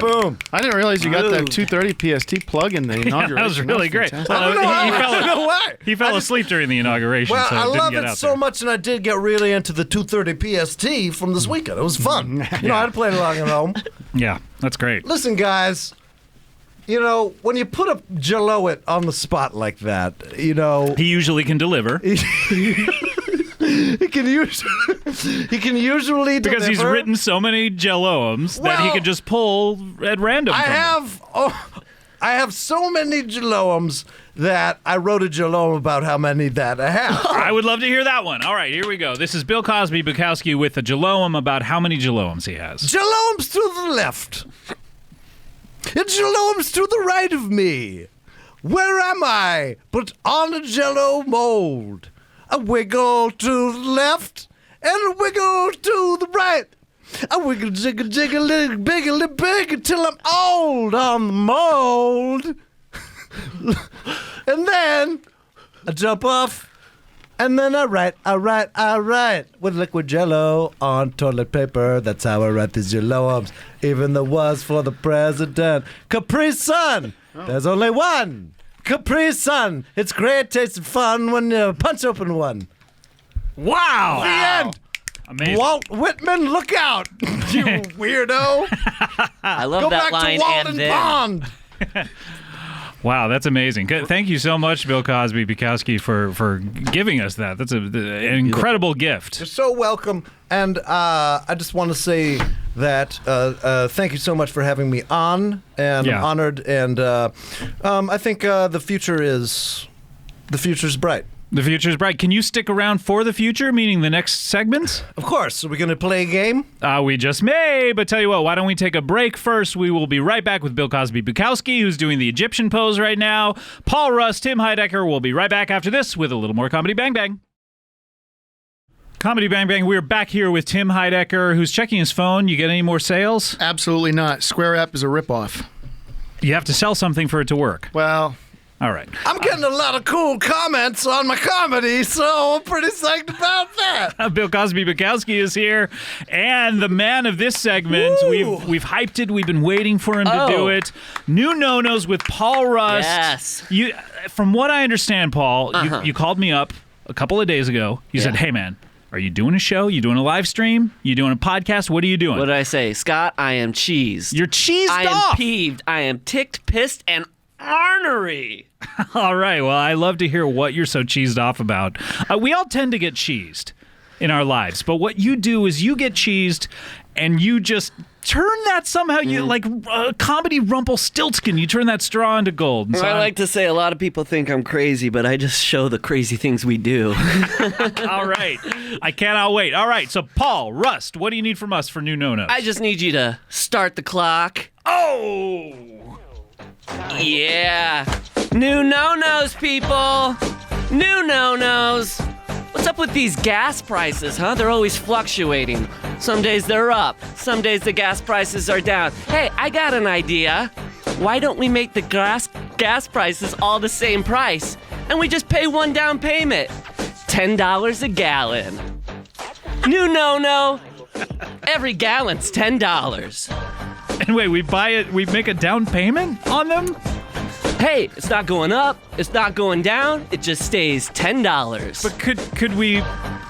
Boom. I didn't realize you got that 230 PST plug in the inauguration. that was really great. fantastic. I don't know why. He fell asleep during the inauguration, Well, so I it didn't love get it out so there. much, and I did get really into the 230 PST from this weekend. It was fun. You know, I had to play it along at home. Yeah, that's great. Listen, guys, You know, when you put a Jell-O-it on the spot like that, you know... He usually can deliver. He can usually deliver. Because he's written so many Jell-O-ums that he Well, can just pull at random. I have so many Jell-O-ums that I wrote a Jell-O about how many that I have. I would love to hear that one. All right, here we go. This is Bill Cosby-Bukowski with a Jell-O-um about how many Jell-O-ums he has. Jell-O-ums to the left. And Jell-O-ums to the right of me. Where am I but on a Jell-O mold? A wiggle to the left and a wiggle to the right. I wiggle, jiggle, jiggle, biggly big until I'm old on the mold. And then I jump off, and then I write with liquid Jell-O on toilet paper. That's how I write these Jell-O-ums. Even the was for the president. Capri Sun. There's only one. Capri Sun. It's great, tasting fun when you punch open one. Wow! The end. Amazing. Walt Whitman, look out, you weirdo. I love Go that back line. to Walden And then. Pond. Wow, that's amazing. Thank you so much, Bill Cosby-Bukowski, for giving us that. That's an incredible gift. You're so welcome. And I just want to say that thank you so much for having me on. And Yeah. I'm honored. And I think the future's bright. The future's bright. Can you stick around for the future, meaning the next segments? Of course. Are we going to play a game? We just may, but tell you what, why don't we take a break first? We will be right back with Bill Cosby-Bukowski, who's doing the Egyptian pose right now. Paul Rust, Tim Heidecker will be right back after this with a little more Comedy Bang Bang. Comedy Bang Bang, we're back here with Tim Heidecker, who's checking his phone. You get any more sales? Absolutely not. Square App is a ripoff. You have to sell something for it to work. Well, All right. I'm getting a lot of cool comments on my comedy, so I'm pretty psyched about that. Bill Cosby-Bukowski is here, and the man of this segment. Woo! We've hyped it. We've been waiting for him to do it. New No-Nos with Paul Rust. Yes. You, from what I understand, Paul, you called me up a couple of days ago. You said, "Hey, man, are you doing a show? You doing a live stream? You doing a podcast? What are you doing?" What did I say? Scott, I am cheesed. You're cheesed I am off. peeved. I am ticked, pissed, and ornery. All right. Well, I love to hear what you're so cheesed off about. We all tend to get cheesed in our lives, but what you do is you get cheesed and you just turn that somehow, you like comedy Rumpelstiltskin, you turn that straw into gold. And so I like to say a lot of people think I'm crazy, but I just show the crazy things we do. all right. I cannot wait. All right. So, Paul, Rust, what do you need from us for New No-Nos? I just need you to start the clock. Oh! Yeah. New no-nos, people. New no-nos. What's up with these gas prices, huh? They're always fluctuating. Some days they're up. Some days the gas prices are down. Hey, I got an idea. Why don't we make the gas prices all the same price? And we just pay one down payment. $10 a gallon. New no-no. Every gallon's $10. And wait, we buy it, we make a down payment on them? Hey, it's not going up, it's not going down, it just stays $10. But could we?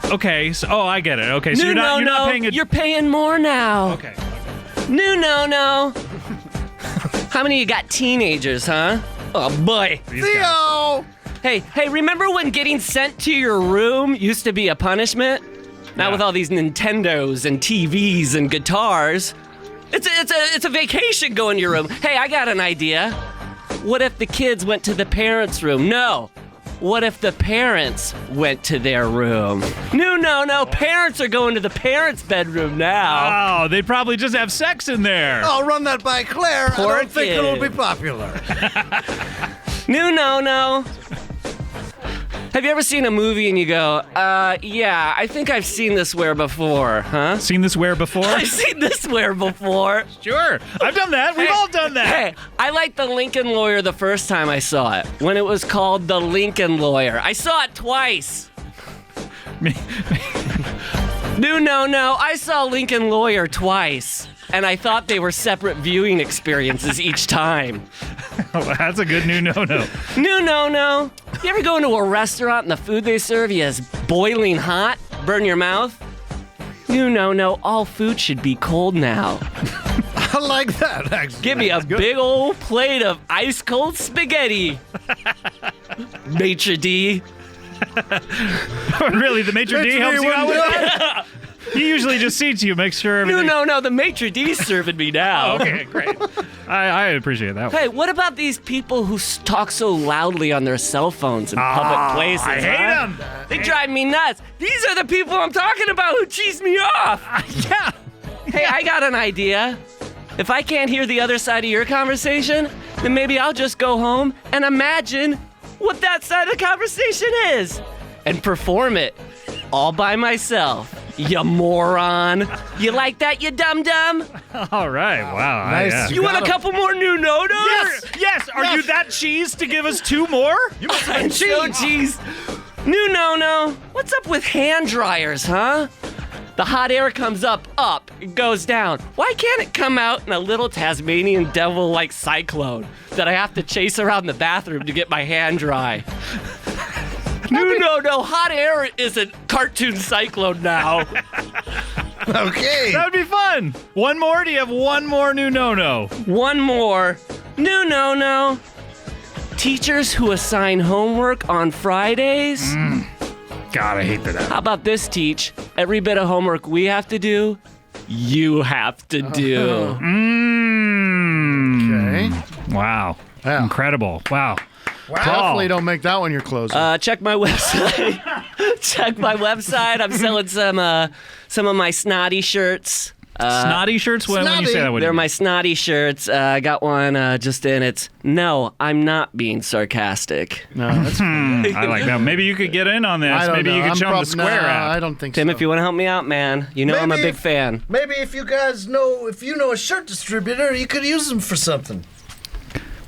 Okay, so I get it. Okay, so New you're not paying you're paying more now. Okay. New no-no. How many of you got teenagers, huh? Oh boy. These guys. Theo! Hey, remember when getting sent to your room used to be a punishment? Now Yeah. with all these Nintendos and TVs and guitars, it's a vacation going to your room. Hey, I got an idea. What if the kids went to the parents' room? No. What if the parents went to their room? No. Parents are going to the parents' bedroom now. Oh, they'd probably just have sex in there. I'll run that by Claire. Poor I don't think kid. it'll be popular. No. Have you ever seen a movie and you go, yeah, I think I've seen this where before, huh? Seen this where before? I've seen this where before. Sure. I've done that. We've all done that. Hey, I liked The Lincoln Lawyer the first time I saw it, when it was called The Lincoln Lawyer. I saw it twice. No. I saw Lincoln Lawyer twice, and I thought they were separate viewing experiences each time. Oh, that's a good new no-no. No. You ever go into a restaurant and the food they serve you is boiling hot? Burn your mouth? No. All food should be cold now. I like that, actually. Give me a big old plate of ice cold spaghetti. Maitre d'. Really, the maitre d' helps you out with that? He usually just seats you, makes sure everything... No, the maitre d's serving me now. Okay, great. I appreciate that one. Hey, what about these people who talk so loudly on their cell phones in public places? I hate them. They drive me nuts. These are the people I'm talking about who cheese me off. Yeah. Hey, I got an idea. If I can't hear the other side of your conversation, then maybe I'll just go home and imagine what that side of the conversation is and perform it all by myself. You moron. You like that, you dum-dum? All right. Wow. Nice. Yeah. You want a couple more new no-nos? Yes. Are you that cheese to give us 2 more? I'm so cheese. New no-no. What's up with hand dryers, huh? The hot air comes up, it goes down. Why can't it come out in a little Tasmanian devil-like cyclone that I have to chase around the bathroom to get my hand dry? No, hot air is a cartoon cyclone now. Okay. That would be fun. One more? Do you have one more new no-no? One more. New no-no. Teachers who assign homework on Fridays. God, I hate that. How about this, Teach? Every bit of homework we have to do, you have to do. Okay. Wow. Yeah. Incredible. Wow. Definitely don't make that one your closer. Check my website. Check my website. I'm selling some of my snotty shirts. Snotty shirts? When you say that, what do you They're mean? my snotty shirts. I got one just in. It's no, I'm not being sarcastic. No, that's I like that. Maybe you could get in on this. I don't Maybe know. you could I'm show him the Square app. I don't think Tim, so. if you want to help me out, man, you know I'm a Maybe big fan. Maybe if you guys know, if you know a shirt distributor, you could use them for something.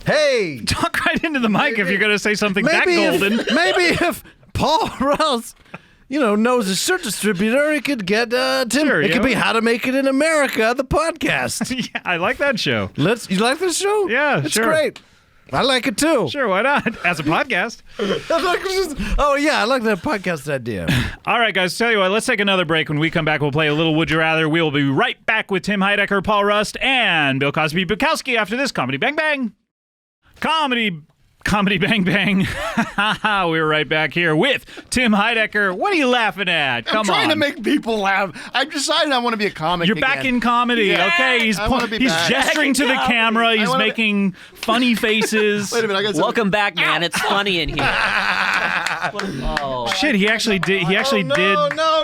Hey! Talk right into the mic if you're going to say something that golden. Maybe if Paul Rouse, knows a shirt distributor, he could get Tim. Sure, it could be How to Make It in America, the podcast. Yeah, I like that show. You like this show? Yeah, it's sure. great. I like it too. Sure, why not? As a podcast. I like that podcast idea. All right, guys, tell you what, let's take another break. When we come back, we'll play a little Would You Rather. We will be right back with Tim Heidecker, Paul Rust, and Bill Cosby-Bukowski after this Comedy Bang Bang. Comedy Bang Bang. We're right back here with Tim Heidecker. What are you laughing at? Come on. I'm trying to make people laugh. I've decided I want to be a comic You're again. back in comedy, Yeah, okay? He's I wanna be back. gesturing to the camera. He's wanna be- making funny faces. Wait a minute, I got something. Welcome back, man. It's funny in here. Oh. Shit, he actually did. He actually did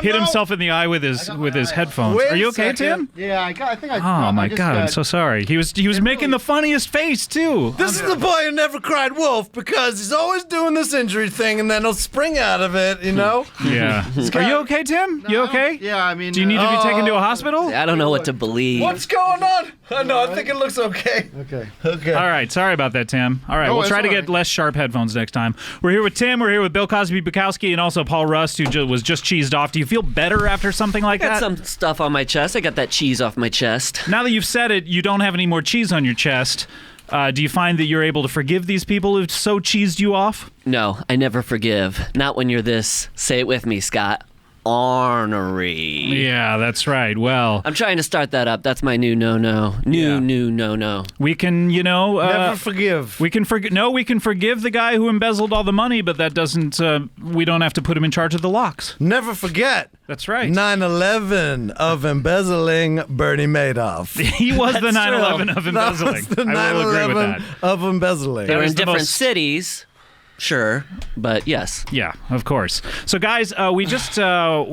hit himself in the eye with his headphones. Wait Are you a okay, second. Tim? Yeah, I think I. Oh my God, I'm so sorry. He was making the funniest face too. This is the boy who never cried wolf because he's always doing this injury thing and then he'll spring out of it, Yeah. Are you okay, Tim? You okay? Yeah, I mean. Do you need to be taken to a hospital? I don't know what to believe. What's going on? No, I think it looks okay. Okay. All right, sorry about that, Tim. All right, we'll it's try to all get right. less sharp headphones next time. We're here with Tim. We're here with Bill Cosby-Bukowski and also Paul Rust, who was just cheesed off. Do you feel better after something like I got that? some stuff on my chest. I got that cheese off my chest. Now that you've said it, you don't have any more cheese on your chest. Do you find that you're able to forgive these people who've so cheesed you off? No, I never forgive. Not when you're this, say it with me, Scott, ornery. Yeah, that's right. Well, I'm trying to start that up. That's my new no-no. New no-no. we can, Never forgive. we can forgive the guy who embezzled all the money, but that doesn't. We don't have to put him in charge of the locks. Never forget That's right. 9/11 of embezzling Bernie Madoff. He was the That's 9/11 of That embezzling. was the I will agree with 9/11 that. of embezzling. They were was in the different most- cities, sure, but yes. Yeah, of course. So, guys, we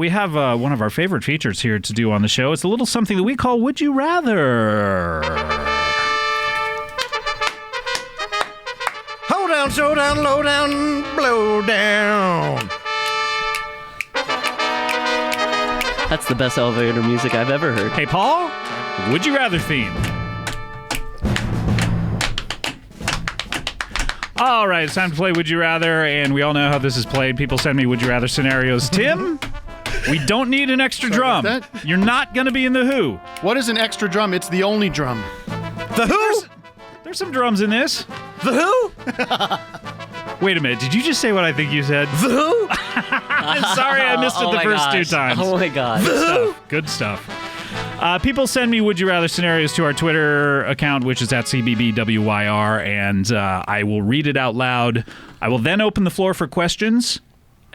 have one of our favorite features here to do on the show. It's a little something that we call Would You Rather. Hold down, showdown, low down, blow down. That's the best elevator music I've ever heard. Hey, Paul, Would You Rather theme. All right, it's time to play Would You Rather, and we all know how this is played. People send me Would You Rather scenarios. Tim, we don't need an extra drum. about that. You're not going to be in the Who. What is an extra drum? It's the only drum. The Who? There's some drums in this. The Who? Wait a minute, did you just say what I think you said? The Who? I'm sorry I missed it Oh the my first two gosh. times. Oh my god. Good stuff. People send me Would You Rather scenarios to our Twitter account, which is at CBBWYR, and I will read it out loud. I will then open the floor for questions,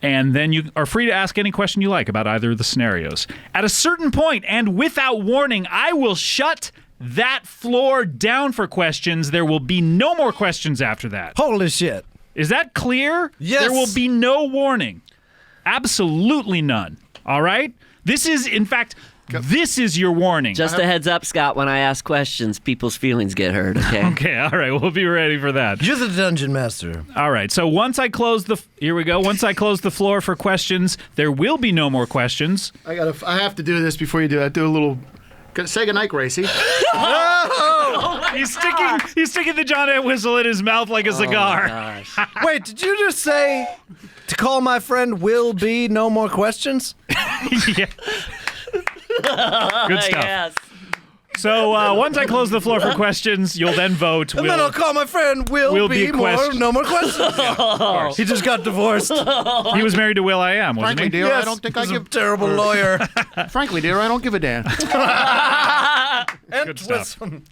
and then you are free to ask any question you like about either of the scenarios. At a certain point, and without warning, I will shut that floor down for questions. There will be no more questions after that. Holy shit. Is that clear? Yes. There will be no warning. Absolutely none. All right? This is, in fact, this is your warning. Just a heads up, Scott, when I ask questions, people's feelings get hurt, okay? Okay, all right. We'll be ready for that. You're the dungeon master. All right. So once I close the... Here we go. Once I close the floor for questions, there will be no more questions. I have to do this before you do that. Do a little... Say goodnight, Gracie. He's sticking the John Ant whistle in his mouth like a cigar. Gosh. Wait, did you just say to call my friend will be no more questions? Yeah. Good stuff. Yes. So once I close the floor for questions, you'll then vote. And then I'll call my friend will be no more questions. He just got divorced. He was married to Will I Am, wasn't Frankly, he? dear, I don't think I He's give... a terrible lawyer. Frankly, dear, I don't give a damn. And Good stuff. with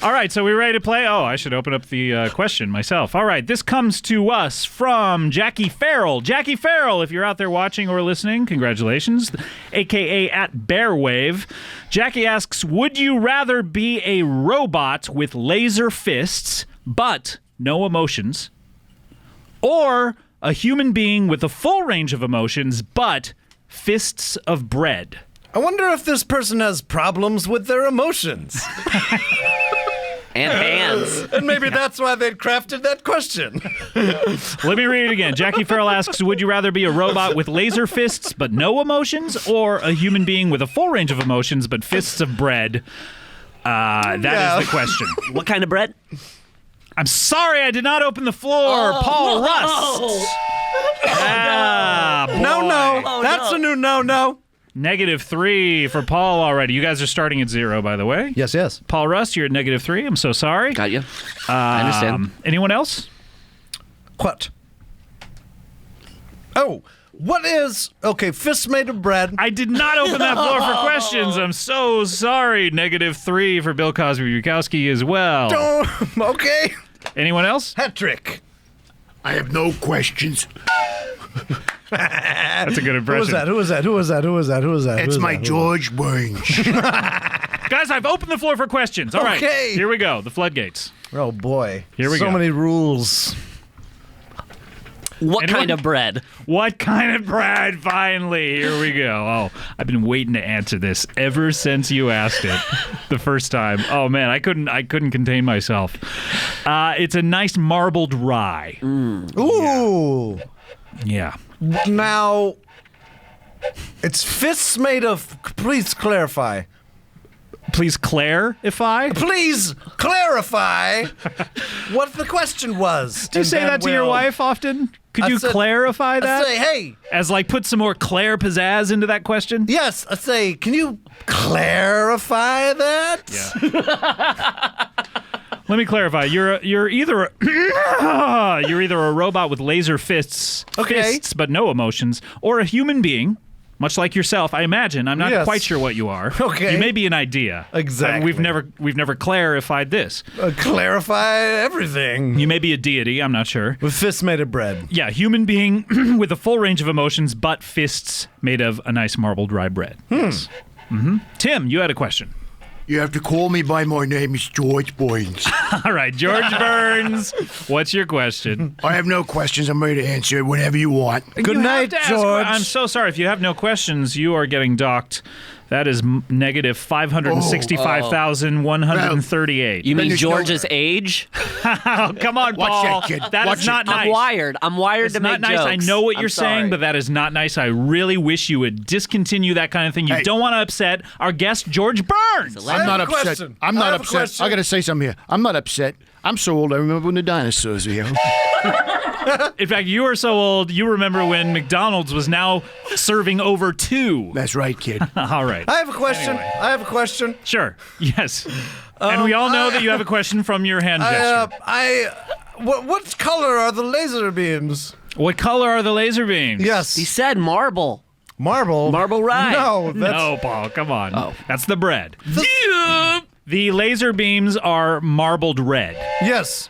All right, so we ready to play? Oh, I should open up the question myself. All right, this comes to us from Jackie Farrell. Jackie Farrell, if you're out there watching or listening, congratulations, a.k.a. at Bearwave. Jackie asks, would you rather be a robot with laser fists but no emotions, or a human being with a full range of emotions but fists of bread? I wonder if this person has problems with their emotions. And hands. And maybe that's why they crafted that question. Let me read it again. Jackie Farrell asks, would you rather be a robot with laser fists but no emotions, or a human being with a full range of emotions but fists of bread? That is the question. What kind of bread? I'm sorry I did not open the floor. Paul Rust. No. That's a new no. -3 for Paul already. You guys are starting at 0, by the way. Yes. Paul Rust, you're at -3. I'm so sorry. Got you. I understand. Anyone else? What? Oh, what is... Okay, fists made of bread. I did not open that floor for questions. I'm so sorry. -3 for Bill Cosby-Bukowski as well. Okay. Anyone else? Hat trick. I have no questions. That's a good impression. Who was that? It's my George Burns. Guys, I've opened the floor for questions. All right. Okay. Here we go. The floodgates. Oh, boy. Here we so go. many rules. What Anyone? kind of bread? What kind of bread? Finally, here we go. Oh, I've been waiting to answer this ever since you asked it the first time. Oh man, I couldn't contain myself. It's a nice marbled rye. Ooh. Yeah. Now, it's fists made of... Please clarify. Please clarify. Please clarify what the question was. Do you say that to your wife often? Could you clarify that? I say, hey. As like put some more Claire pizzazz into that question? Yes, I say, can you clarify that? Yeah. Let me clarify. You're either you're either a robot with laser fists, but no emotions, or a human being, much like yourself. I imagine. I'm not quite sure what you are. Okay. You may be an idea. Exactly. We've never clarified this. Clarify everything. You may be a deity. I'm not sure. With fists made of bread. Yeah, human being with a full range of emotions, but fists made of a nice marbled rye bread. Yes. Mm-hmm. Tim, you had a question. You have to call me by my name is George Burns. All right, George Burns, what's your question? I have no questions. I'm ready to answer it whenever you want. Good night, George. I'm so sorry. If you have no questions, you are getting docked. That is negative 565,138. You mean there's George's age? Oh, come on, Watch Paul. that, kid. That Watch is not it. nice. I'm wired It's to not make nice. jokes. I know what I'm you're saying, sorry. but that is not nice. I really wish you would discontinue that kind of thing. You Hey. don't want to upset our guest, George Burns. I'm not have a upset. question. I'm I not have a upset. question. I got to say something here. I'm not upset. I'm so old. I remember when the dinosaurs were here. In fact, you are so old, you remember when McDonald's was now serving over 2. That's right, kid. All right. I have a question. Sure. Yes. And we all know that you have a question from your hand gesture. What color are the laser beams? What color are the laser beams? Yes. He said marble. Marble? Marble rye. No, that's... No, Paul, come on. Oh. That's the bread. The laser beams are marbled red. Yes.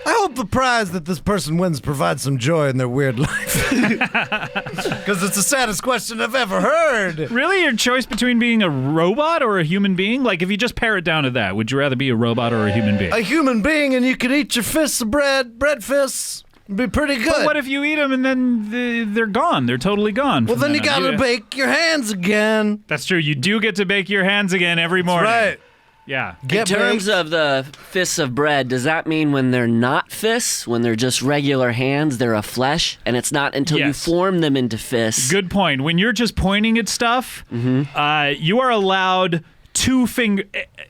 I hope the prize that this person wins provides some joy in their weird life. Because it's the saddest question I've ever heard. Really? Your choice between being a robot or a human being? Like, if you just pare it down to that, would you rather be a robot or a human being? A human being and you could eat your fists of bread fists. It'd be pretty good. But what if you eat them and then they're gone? They're totally gone. Well, from then you on. gotta bake your hands again. That's true. You do get to bake your hands again every morning. Right. Yeah. In terms of the fists of bread, does that mean when they're not fists, when they're just regular hands, they're a flesh, and it's not until you Yes. form them into fists? Good point. When you're just pointing at stuff, you are allowed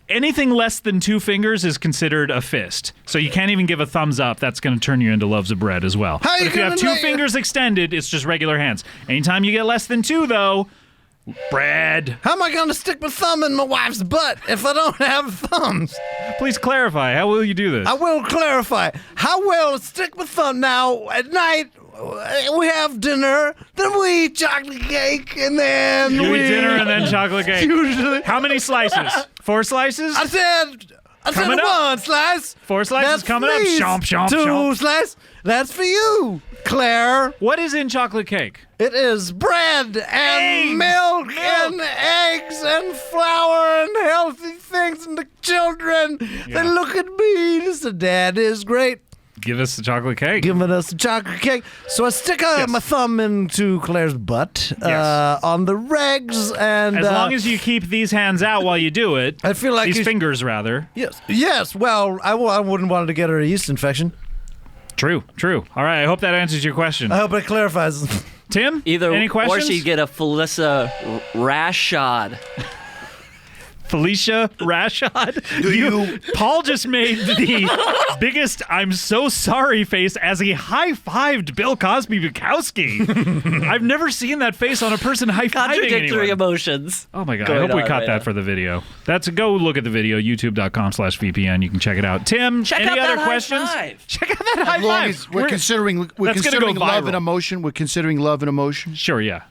anything less than 2 fingers is considered a fist. So you can't even give a thumbs up. That's going to turn you into loaves of bread as well. How But you if you have gonna 2 know- fingers extended, it's just regular hands. Anytime you get less than 2, though, bread. How am I gonna stick my thumb in my wife's butt if I don't have thumbs? Please clarify. How will you do this? I will clarify. How will I stick my thumb now at night? We have dinner, then we eat chocolate cake, and then You we eat dinner and then chocolate cake. Usually, How many slices? 4 slices? I said Coming up. 1 slice. 4 slices That's coming up. please. Chomp, chomp, 2 chomp. slice. That's for you, Claire. What is in chocolate cake? It is bread and Eggs. milk and eggs and flour and healthy things, and the children, they look at me and say, Dad is great, Give us the chocolate cake. giving us a chocolate cake. So I stick my thumb into Claire's butt Yes. on the regs, and As long as you keep these hands out while you do it. I feel like these you- fingers, rather. Yes. Well, I wouldn't want to get her a yeast infection. True. All right. I hope that answers your question. I hope it clarifies. Tim? Either any questions? or she'd get a Felissa Rashad. Felicia Rashad? Paul just made the biggest I'm so sorry face as he high-fived Bill Cosby-Bukowski. I've never seen that face on a person high-fiving Contradictory anyone. emotions. Oh my God, I going hope we on caught right that now. for the video. Go look at the video, youtube.com/VPN. You can check it out. Tim, Check any out other that high questions? five. Check out that high As long five. as we're considering that's gonna considering go love viral. and emotion. We're considering love and emotion. Sure, yeah.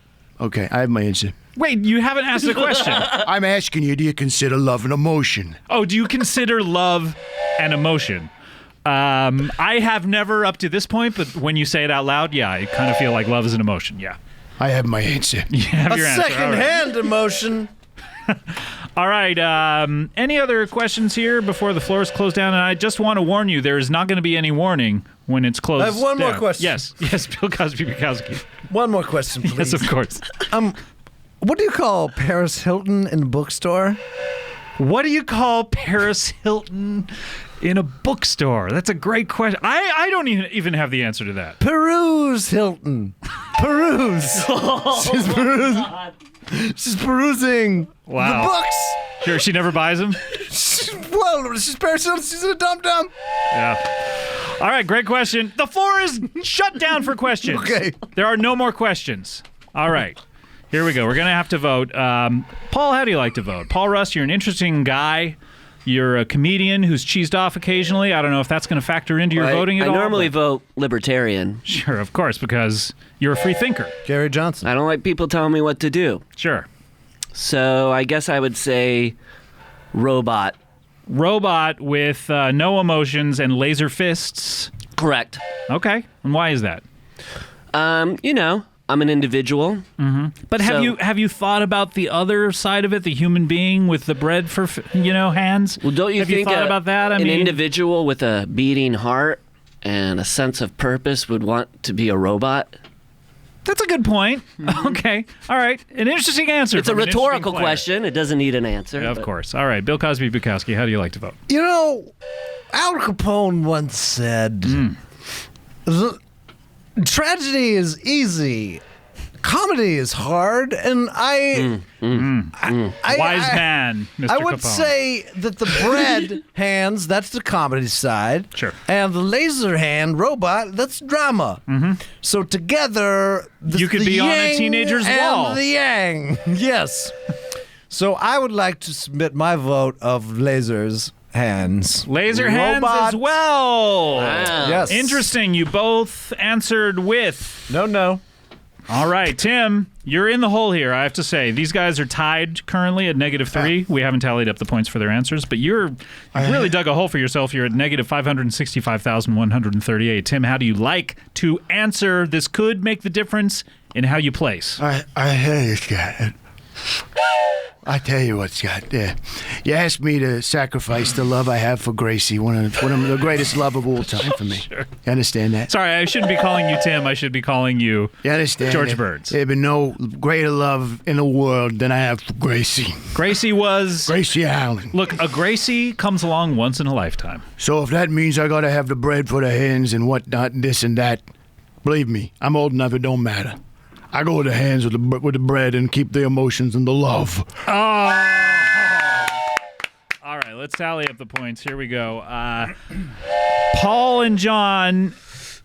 Okay, I have my answer. Wait, you haven't asked a question. I'm asking you, do you consider love and emotion? Oh, do you consider love an emotion? I have never up to this point, but when you say it out loud, yeah, I kind of feel like love is an emotion, yeah. I have my answer. You have A your answer. All right. second-hand emotion. All right. Any other questions here before the floor is closed down? And I just want to warn you, there is not going to be any warning when it's closed. I have one more down. question. Yes, Bill Cosby-Bukowski. One more question, please. Yes, of course. What do you call Paris Hilton in a bookstore? What do you call Paris Hilton in a bookstore? That's a great question. I don't even have the answer to that. Peruse Hilton. Peruse. She's perusing. She's perusing Wow. the books. Sure, she never buys them? Well, she's Paris Hilton. She's a dum-dum. Yeah. All right, great question. The floor is shut down for questions. Okay. There are no more questions. All right. Here we go. We're going to have to vote. Paul, how do you like to vote? Paul Rust, you're an interesting guy. You're a comedian who's cheesed off occasionally. I don't know if that's going to factor into your voting at all. I normally but- vote libertarian. Sure, of course, because you're a free thinker. Gary Johnson. I don't like people telling me what to do. Sure. So I guess I would say robot. Robot with no emotions and laser fists. Correct. Okay. And why is that? I'm an individual. But So- have you thought about the other side of it, the human being with the bread for hands? Well, don't you have think you thought about that? an individual with a beating heart and a sense of purpose would want to be a robot? That's a good point. Okay. All right. An interesting answer. It's a from an interesting rhetorical player. question. It doesn't need an answer. Yeah, of but- course. All right. Bill Cosby-Bukowski, how do you like to vote? You know, Al Capone once said, tragedy is easy. Comedy is hard, and I Wise man, Mr. I would Capone. say that the bread hands, that's the comedy side. Sure. And the laser hand robot, that's drama. So together, You could be on a yin teenager's and wall. the yang. Yes. So I would like to submit my vote of lasers hands. Laser hands Robot. as well. Wow. Yes. Interesting. You both answered with No. All right, Tim, you're in the hole here, I have to say. These guys are tied currently at -3. We haven't tallied up the points for their answers, but you've really dug a hole for yourself. You're at -565,138. Tim, how do you like to answer? This could make the difference in how you place. I hear you, Scott. I tell you what, Scott. You asked me to sacrifice the love I have for Gracie, one of the greatest love of all time for me. Sure. You understand that? Sorry, I shouldn't be calling you Tim. I should be calling you understand George that? Burns. There's been no greater love in the world than I have for Gracie. Gracie was... Gracie Allen. Look, a Gracie comes along once in a lifetime. So if that means I gotta have the bread for the hens and whatnot and this and that, believe me, I'm old enough, it don't matter. I go with the hands with the bread and keep the emotions and the love. Oh! All right, let's tally up the points. Here we go. Paul and John,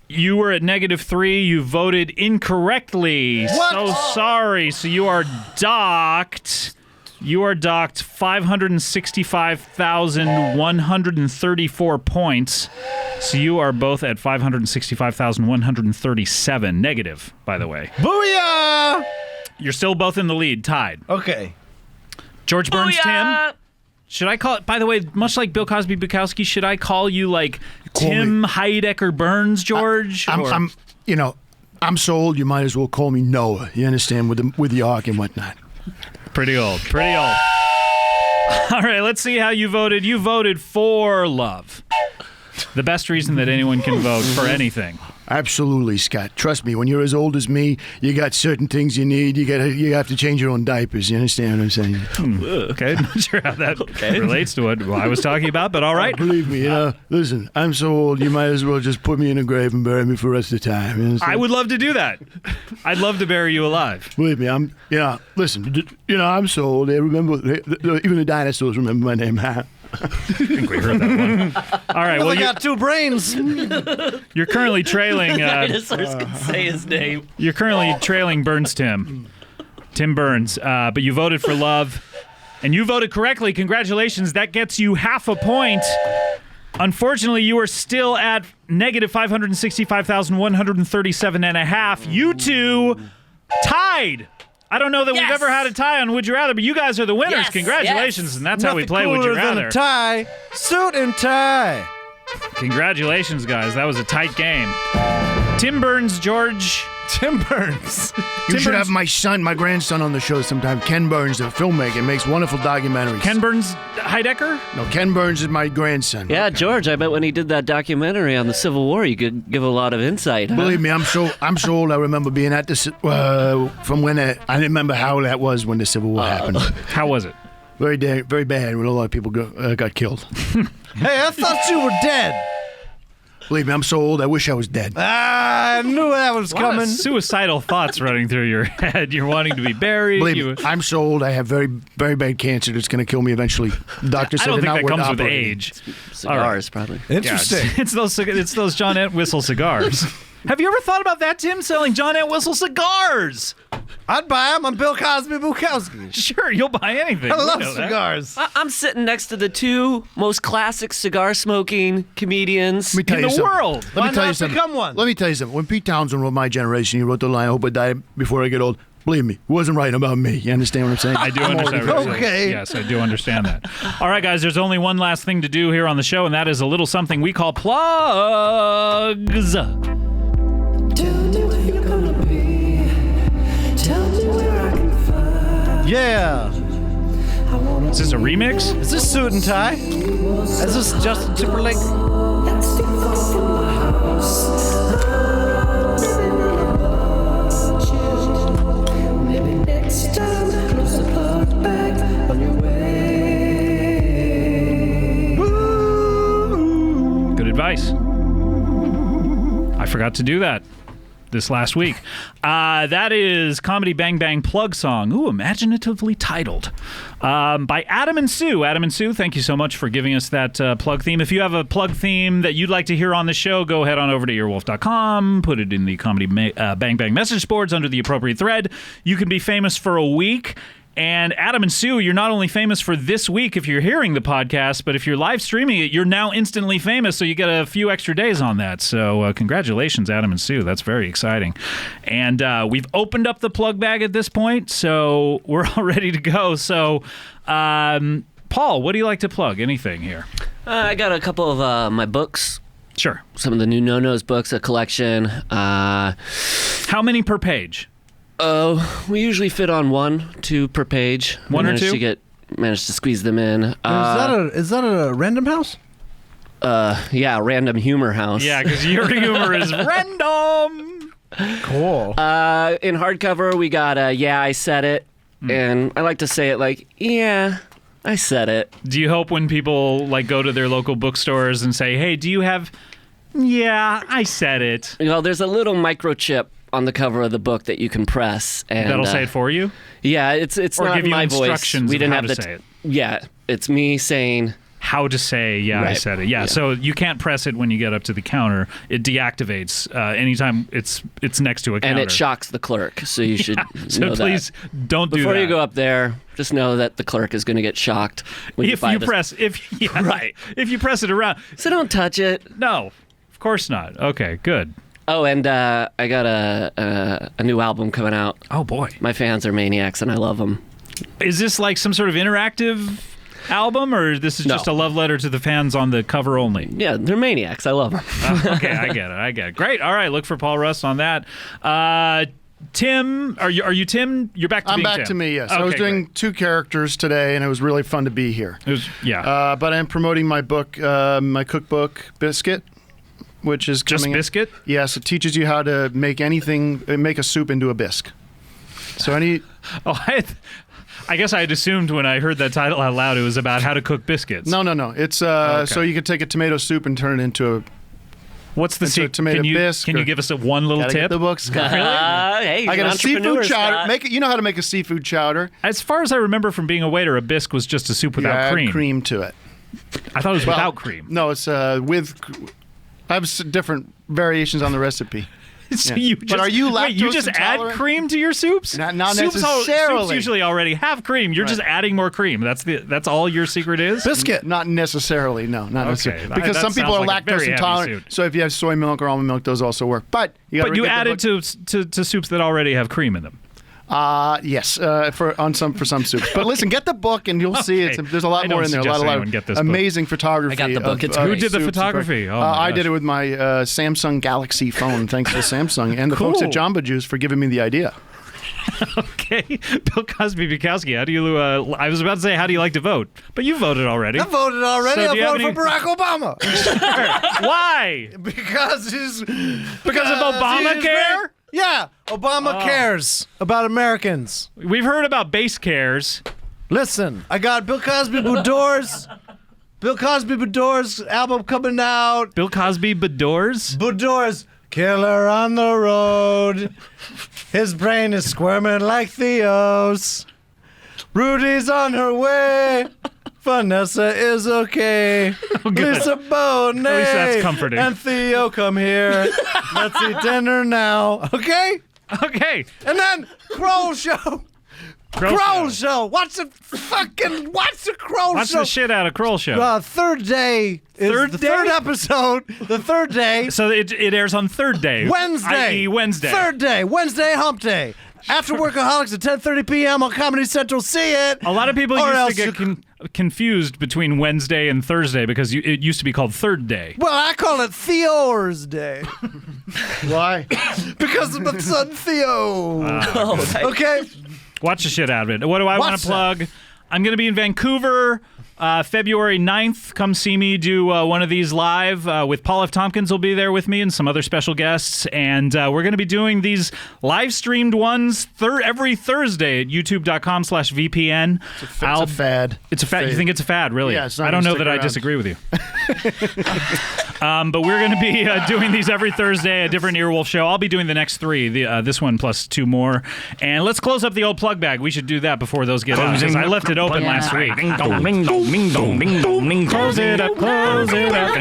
you were at -3. You voted incorrectly. What? So sorry. So you are docked. You are docked 565,134 points. So you are both at 565,137. Negative, by the way. Booyah! You're still both in the lead, tied. Okay. George Burns, Booyah! Tim. Should I call it, by the way, much like Bill Cosby-Bukowski, should I call you like Call Tim Heidecker Burns, George? I'm sold. You might as well call me Noah. You understand, with the ark and whatnot. Pretty old. All right, let's see how you voted. You voted for love. The best reason that anyone can vote for anything. Absolutely, Scott. Trust me, when you're as old as me, you got certain things you need. You have to change your own diapers. You understand what I'm saying? Okay, not sure how that relates to what I was talking about, but all right. Believe me, listen, I'm so old, you might as well just put me in a grave and bury me for the rest of the time. You understand? I would love to do that. I'd love to bury you alive. Believe me, listen, I'm so old, they remember, even the dinosaurs remember my name. I think we heard that one. All right, well, I got 2 brains. you're currently trailing. Dinosaurs can say his name. You're currently trailing Burns Tim Burns, but you voted for love, and you voted correctly. Congratulations. That gets you half a point. Unfortunately, you are still at -565,137.5. You two tied. I don't know that we've Yes. ever had a tie on Would You Rather, but you guys are the winners. Yes, Congratulations, yes. and that's how we play Would You Nothing cooler than Rather. a tie. Suit and tie. Congratulations, guys. That was a tight game. Tim Burns, George. Tim Burns. You should Burns- have my grandson on the show sometime. Ken Burns, the filmmaker, makes wonderful documentaries. Ken Burns Heidecker? No, Ken Burns is my grandson. Yeah, George, I bet when he did that documentary on the Civil War, you could give a lot of insight. Huh? Believe me, I'm so old. I remember being at the from when I didn't remember how that was when the Civil War happened. How was it? Very bad when a lot of people got killed. Hey, I thought you were dead. Believe me, I'm so old. I wish I was dead. I knew that was A lot of coming. suicidal thoughts running through your head. You're wanting to be buried. Believe me, I'm so old. I have very, very bad cancer that's going to kill me eventually. The doctor I said don't think not that worth comes with operating. age. Cigars, probably. Interesting. It's those John Entwistle cigars. Have you ever thought about that, Tim, selling John Entwistle cigars? I'd buy them on Bill Cosby-Bukowski. Sure, you'll buy anything. I We love know that. cigars. I'm sitting next to the 2 most classic cigar-smoking comedians. Let me tell In you the something. world. Let Why me tell you not something. become one? Let me tell you something. When Pete Townsend wrote My Generation, he wrote the line, "I hope I die before I get old." Believe me, he wasn't writing about me. You understand what I'm saying? I do understand. what you're saying. Okay. Yes, I do understand that. All right, guys, there's only one last thing to do here on the show, and that is a little something we call plugs. Tell me where you're gonna be. Tell me where I can find. Yeah. Is this a remix? Is this suit and tie? Is this Justin Timberlake? That's too far from my house. I'm living on a budget. Maybe next time, close the plug back on your way. Good advice. I forgot to do that this last week. That is Comedy Bang Bang Plug Song. Ooh, imaginatively titled. By Adam and Sue. Adam and Sue, thank you so much for giving us that plug theme. If you have a plug theme that you'd like to hear on the show, go head on over to earwolf.com, put it in the Comedy Bang Bang message boards under the appropriate thread. You can be famous for a week And Adam and Sue, you're not only famous for this week if you're hearing the podcast, but if you're live streaming it, you're now instantly famous, so you get a few extra days on that. So congratulations, Adam and Sue. That's very exciting. And we've opened up the plug bag at this point, so we're all ready to go. So, Paul, what do you like to plug? Anything here? I got a couple of my books. Sure. Some of the new no-nos books, a collection. How many per page? We usually fit on 2 per page. One or two? Managed to squeeze them in. Is that a Random House? Yeah, Random Humor House. Yeah, because your humor is random. Cool. In hardcover, we got Yeah, I Said It. And I like to say it like, yeah, I said it. Do you hope when people like go to their local bookstores and say, hey, do you have... Yeah, I said it. You know, there's a little microchip on the cover of the book that you can press, and That'll say it for you? Yeah, it's or not give you my instructions voice. We of didn't how have to the say it. Yeah, it's me saying how to say yeah, I Right. said it. Yeah, so you can't press it when you get up to the counter. It deactivates anytime it's next to a counter. and it shocks the clerk. So you should So know please that. don't do that. Before you go up there, just know that the clerk is going to get shocked when If buy you this. press Right. If you press it around. So don't touch it. No. Of course not. Okay, good. Oh, and I got a new album coming out. Oh boy. My fans are maniacs, and I love them. Is this like some sort of interactive album, or this is No. just a love letter to the fans on the cover only? Yeah, they're maniacs. I love them. Okay, I get it. Great. All right, look for Paul Rust on that. Tim, are you Tim? You're back to I'm being back Tim. to me, yes. Okay, I was doing great. 2 characters today, and it was really fun to be here. It was, yeah. But I'm promoting my book, my cookbook, Biscuit, which is Just coming. biscuit? Yes, it teaches you how to make make a soup into a bisque. So Oh, I guess I had assumed when I heard that title out loud it was about how to cook biscuits. No. It's so you could take a tomato soup and turn it into a. What's the It's a secret? tomato bisque Can you or- give us one little Gotta tip? get the books. Hey, I you're got an a seafood entrepreneur, chowder. Scott. You know how to make a seafood chowder? As far as I remember from being a waiter, a bisque was just a soup without Add cream. cream to it. I thought it was Well, without cream. No, it's with. I have different variations on the recipe. So Yeah. you But just, are you wait, you lactose just add intolerant? cream to your soups? Not Soups necessarily. usually already have cream. You're just adding more cream. That's all your secret is? Biscuit. Not necessarily, no, not necessarily. Because that some people sounds are like a very lactose heavy intolerant. soup. So if you have soy milk or almond milk, those also work. But you got But you add it to soups that already have cream in them. Yes, for some soups. But listen, get the book and you'll see Okay. there's a lot I more don't in there. A suggest lot anyone get of this book. amazing photography. I got the book. of- It's of great. Who did the soups and photography? stuff. Oh, my I did gosh. it with my Samsung Galaxy phone. Thanks to Samsung and the folks Cool. at Jamba Juice for giving me the idea. Okay. Bill Cosby-Bukowski, how do you... I was about to say, how do you like to vote? But you voted already. I voted already. So do I you have voted for any- Barack Obama. Why? because he's... Because of Obamacare? Yeah. Obama cares about Americans. We've heard about base cares. Listen, I got Bill Cosby Boudoir's album coming out. Bill Cosby Bedores? Boudoir's Killer on the Road. His brain is squirming like Theo's. Rudy's on her way. Vanessa is okay. good. Lisa Bonet. At least that's comforting. And Theo, come here. Let's eat dinner now. Okay? Okay. And then Kroll Show. Kroll Show. Watch the Kroll Watch Show. the shit out of Kroll Show. Third day is Third the day? third episode. The third day. So it airs on third day. Wednesday. i.e. Wednesday. Third day. Wednesday hump day. After Workaholics at 10:30 p.m. on Comedy Central. See it. A lot of people Or used else to get you- confused between Wednesday and Thursday because it used to be called Third Day. Well, I call it Theo's Day Why? because of my son Theo. Okay. Watch the shit out of it. What do I want Watch to plug? I'm going to be in Vancouver February 9th. Come see me do one of these live with Paul F. Tompkins will be there with me and some other special guests. And we're going to be doing these live streamed ones every Thursday at youtube.com/VPN. It's a fad. It's a fad. You think it's a fad, really? Yeah, it's not I don't gonna know that stick I around. disagree with you. But we're going to be doing these every Thursday, a different Earwolf show. I'll be doing the next 3, this one plus 2 more. And let's close up the old plug bag. We should do that before those get out, because I left it open last week. Close it up, close it up.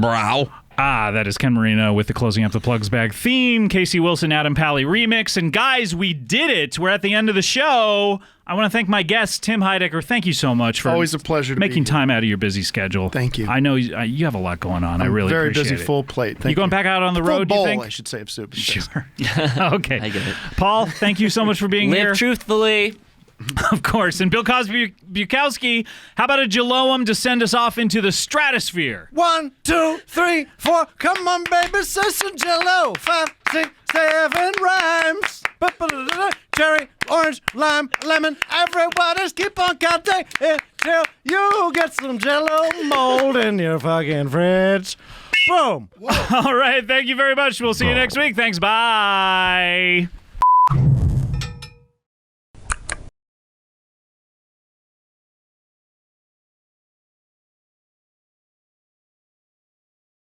Brow. That is Ken Marino with the Closing Up the Plugs Bag theme, Casey Wilson, Adam Pally remix. And guys, we did it. We're at the end of the show. I want to thank my guest, Tim Heidecker. Thank you so much for Always a pleasure to making be here. time out of your busy schedule. Thank you. I know you have a lot going on. I really very appreciate busy, it. full plate. Thank You going you. back out on the Full road, bowl, you think? I should say, of soup. Sure. Okay. I get it. Paul, thank you so much for being here. Live truthfully. Of course. And Bill Cosby-Bukowski, how about a Jaloum to send us off into the stratosphere? 1, 2, 3, 4. Come on, baby, say some Jello. 5, 6, 7 rhymes. Cherry, orange, lime, lemon. Everybody's keep on counting until you get some Jello mold in your fucking fridge. Boom. All right. Thank you very much. We'll see you next week. Thanks. Bye.